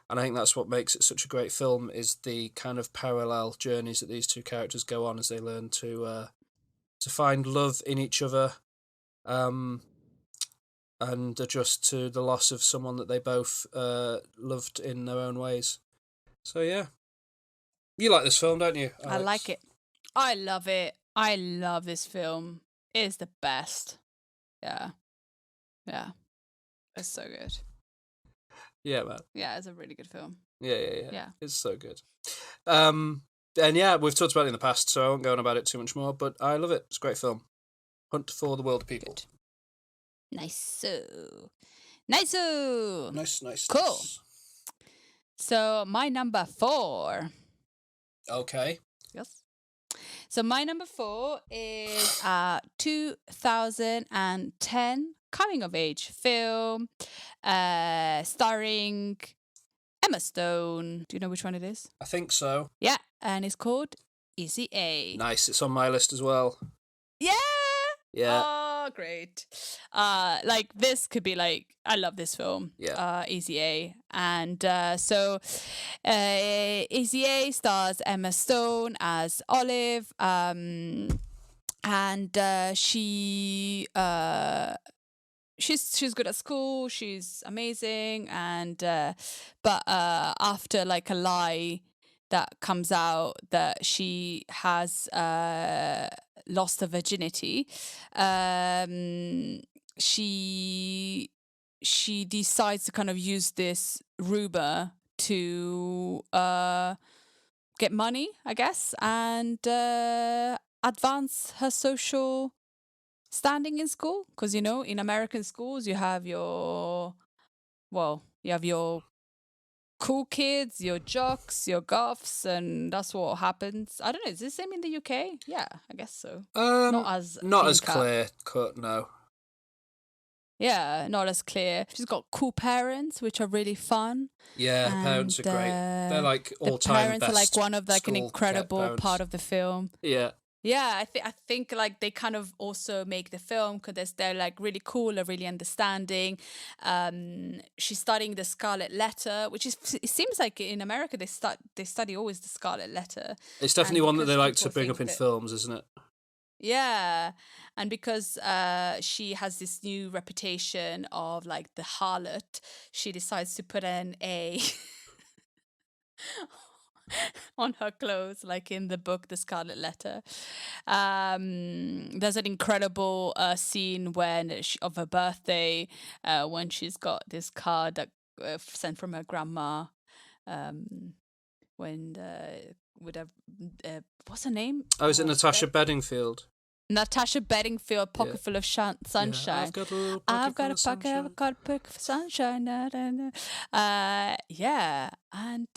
And I think that's what makes it such a great film, is the kind of parallel journeys that these two characters go on as they learn to find love in each other, and adjust to the loss of someone that they both loved in their own ways. So yeah, you like this film, don't you, Alex? I like it. I love it. I love this film. It is the best. Yeah. It's so good. Yeah, man. Yeah, it's a really good film. Yeah. It's so good. And yeah, we've talked about it in the past, so I won't go on about it too much more, but I love it. It's a great film. Hunt for the Wilder People. Good. Nice. Cool. Nice. So my number 4. Okay. Yes. So my number 4 is a 2010 coming of age film starring Emma Stone. Do you know which one it is? I think so. Yeah, and it's called Easy A. Nice. It's on my list as well. Yeah. Yeah. Oh, great. This could be I love this film. Yeah. Easy A. And so Easy A stars Emma Stone as Olive. And she's good at school. She's amazing. And but after a lie that comes out that she has lost her virginity, she decides to kind of use this rumor to get money, I guess, and advance her social standing in school, because in American schools you have your cool kids, your jocks, your goths, and that's what happens. I don't know. Is it the same in the UK? Yeah, I guess so. Not as clean-cut. clear cut, no. Yeah, not as clear. She's got cool parents, which are really fun. Yeah, her parents are great. They're like all the time parents best. are like one of like an school incredible parents. part of the film. Yeah. Yeah, I think like they kind of also make the film because they're like really cool or really understanding. She's studying the Scarlet Letter, which is it seems like in America they study always the Scarlet Letter. It's definitely And one that they because like to people bring think up in that- films, isn't it? Yeah, and because she has this new reputation of like the harlot, she decides to put an A on her clothes, like in the book The Scarlet Letter. There's an incredible scene of her birthday when she's got this card that sent from her grandma. When with a what's her name? Oh, is it Natasha Bedingfield? Natasha Bedingfield, pocket full of sunshine. Yeah, I've got a little I've pocket got full a of pocket, sunshine. I've got a pocket of sunshine. Yeah, and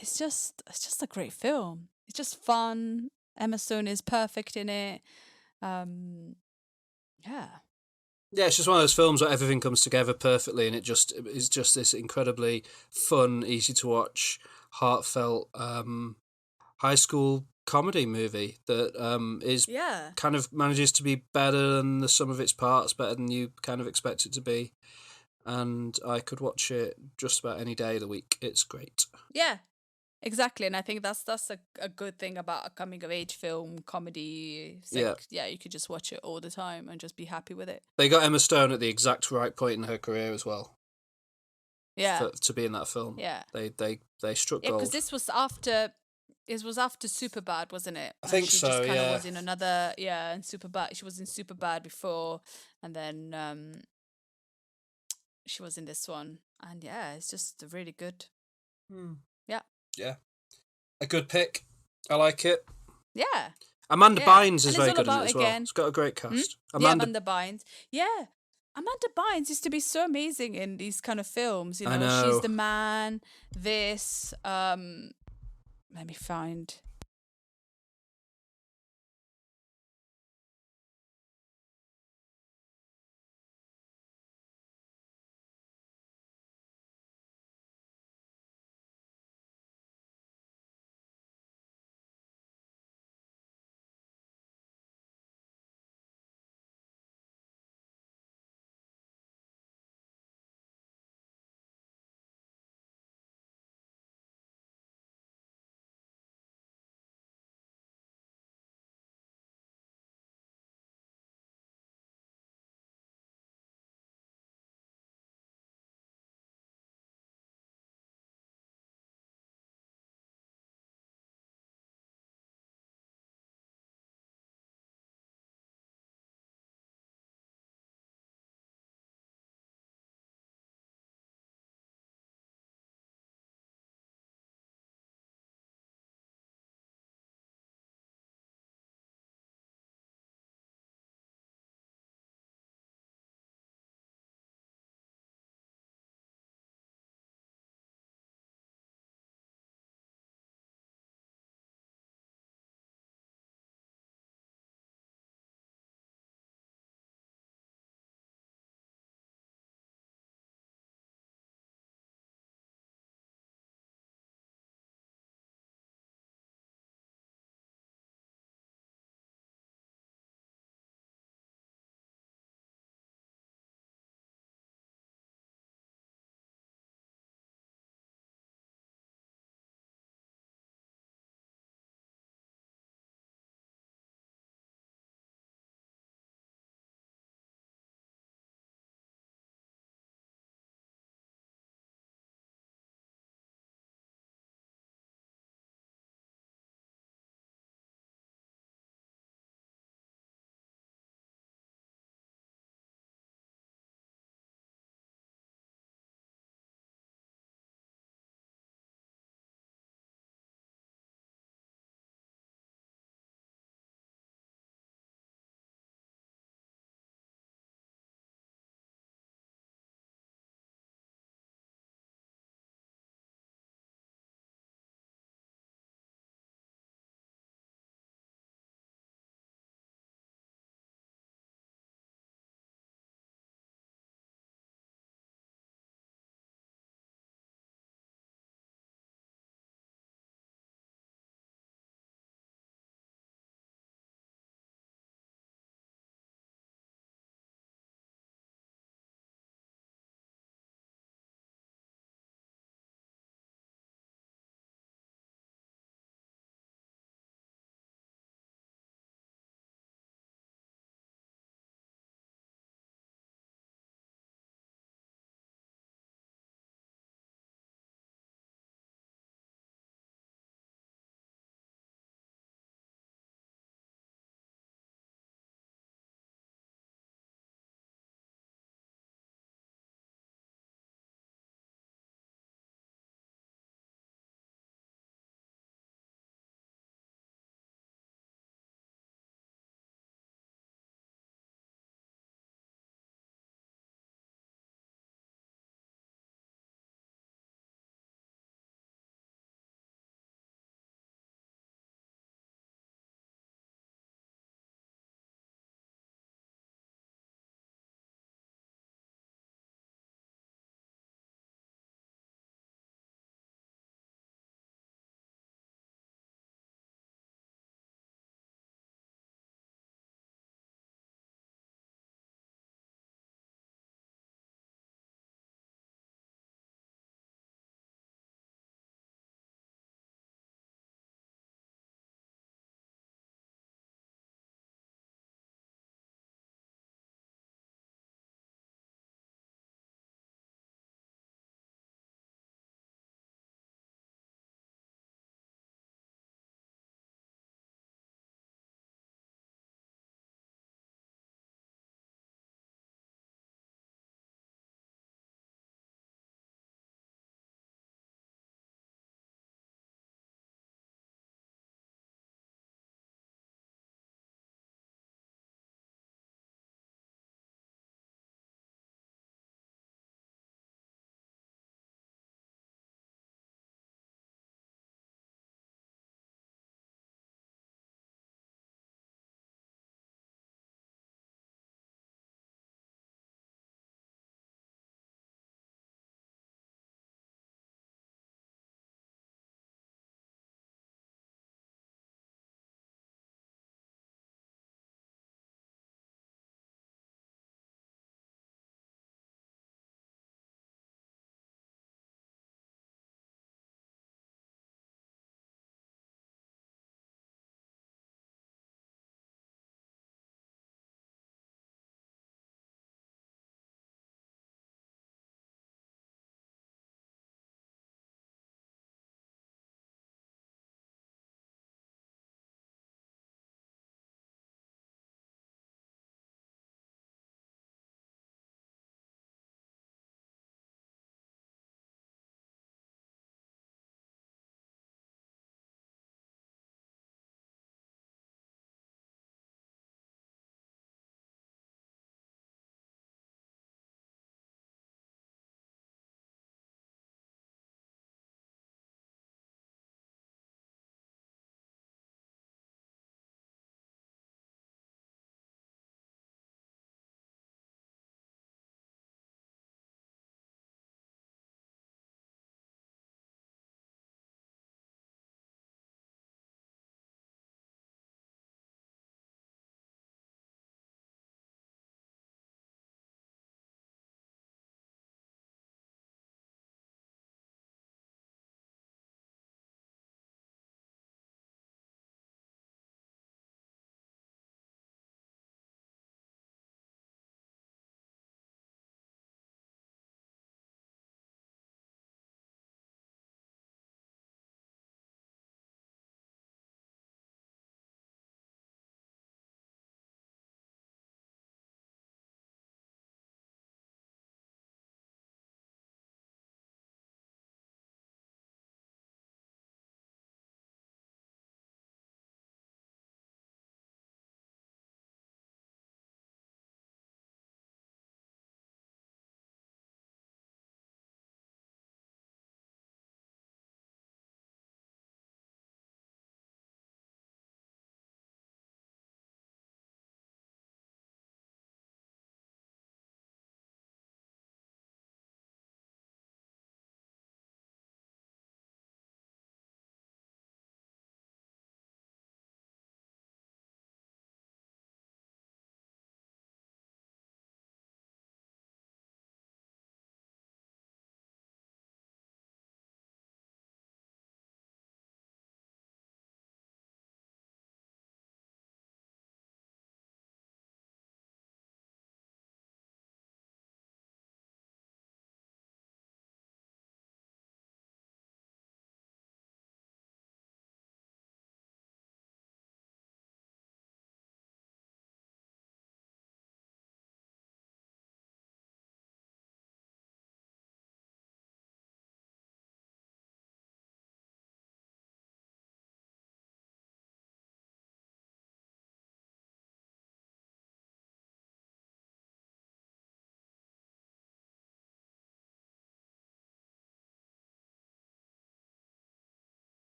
it's just a great film. It's just fun. Emma Stone is perfect in it. Yeah, Yeah, it's just one of those films where everything comes together perfectly, and it is just this incredibly fun, easy to watch, heartfelt high school comedy movie that is yeah, kind of manages to be better than the sum of its parts, better than you kind of expect it to be. And I could watch it just about any day of the week. It's great. yeah. Exactly, and I think that's a good thing about a coming of age film comedy. It's like, yeah, you could just watch it all the time and just be happy with it. They got Emma Stone at the exact right point in her career as well. Yeah, To be in that film. yeah, They struck yeah. gold. Because this was after. It was after Superbad, wasn't it? I think she so, just kind of yeah. was in another, in Superbad. She was in Superbad before, and then she was in this one, and yeah, it's just really good. Yeah, Yeah. A good pick. I like it. yeah. Amanda Yeah. Bynes is And it's very all good in it about, as well. again- It's got a great cast. Yeah, Amanda Bynes. Yeah. Amanda Bynes used to be so amazing in these kind of films. I know. She's the Man, this, let me find.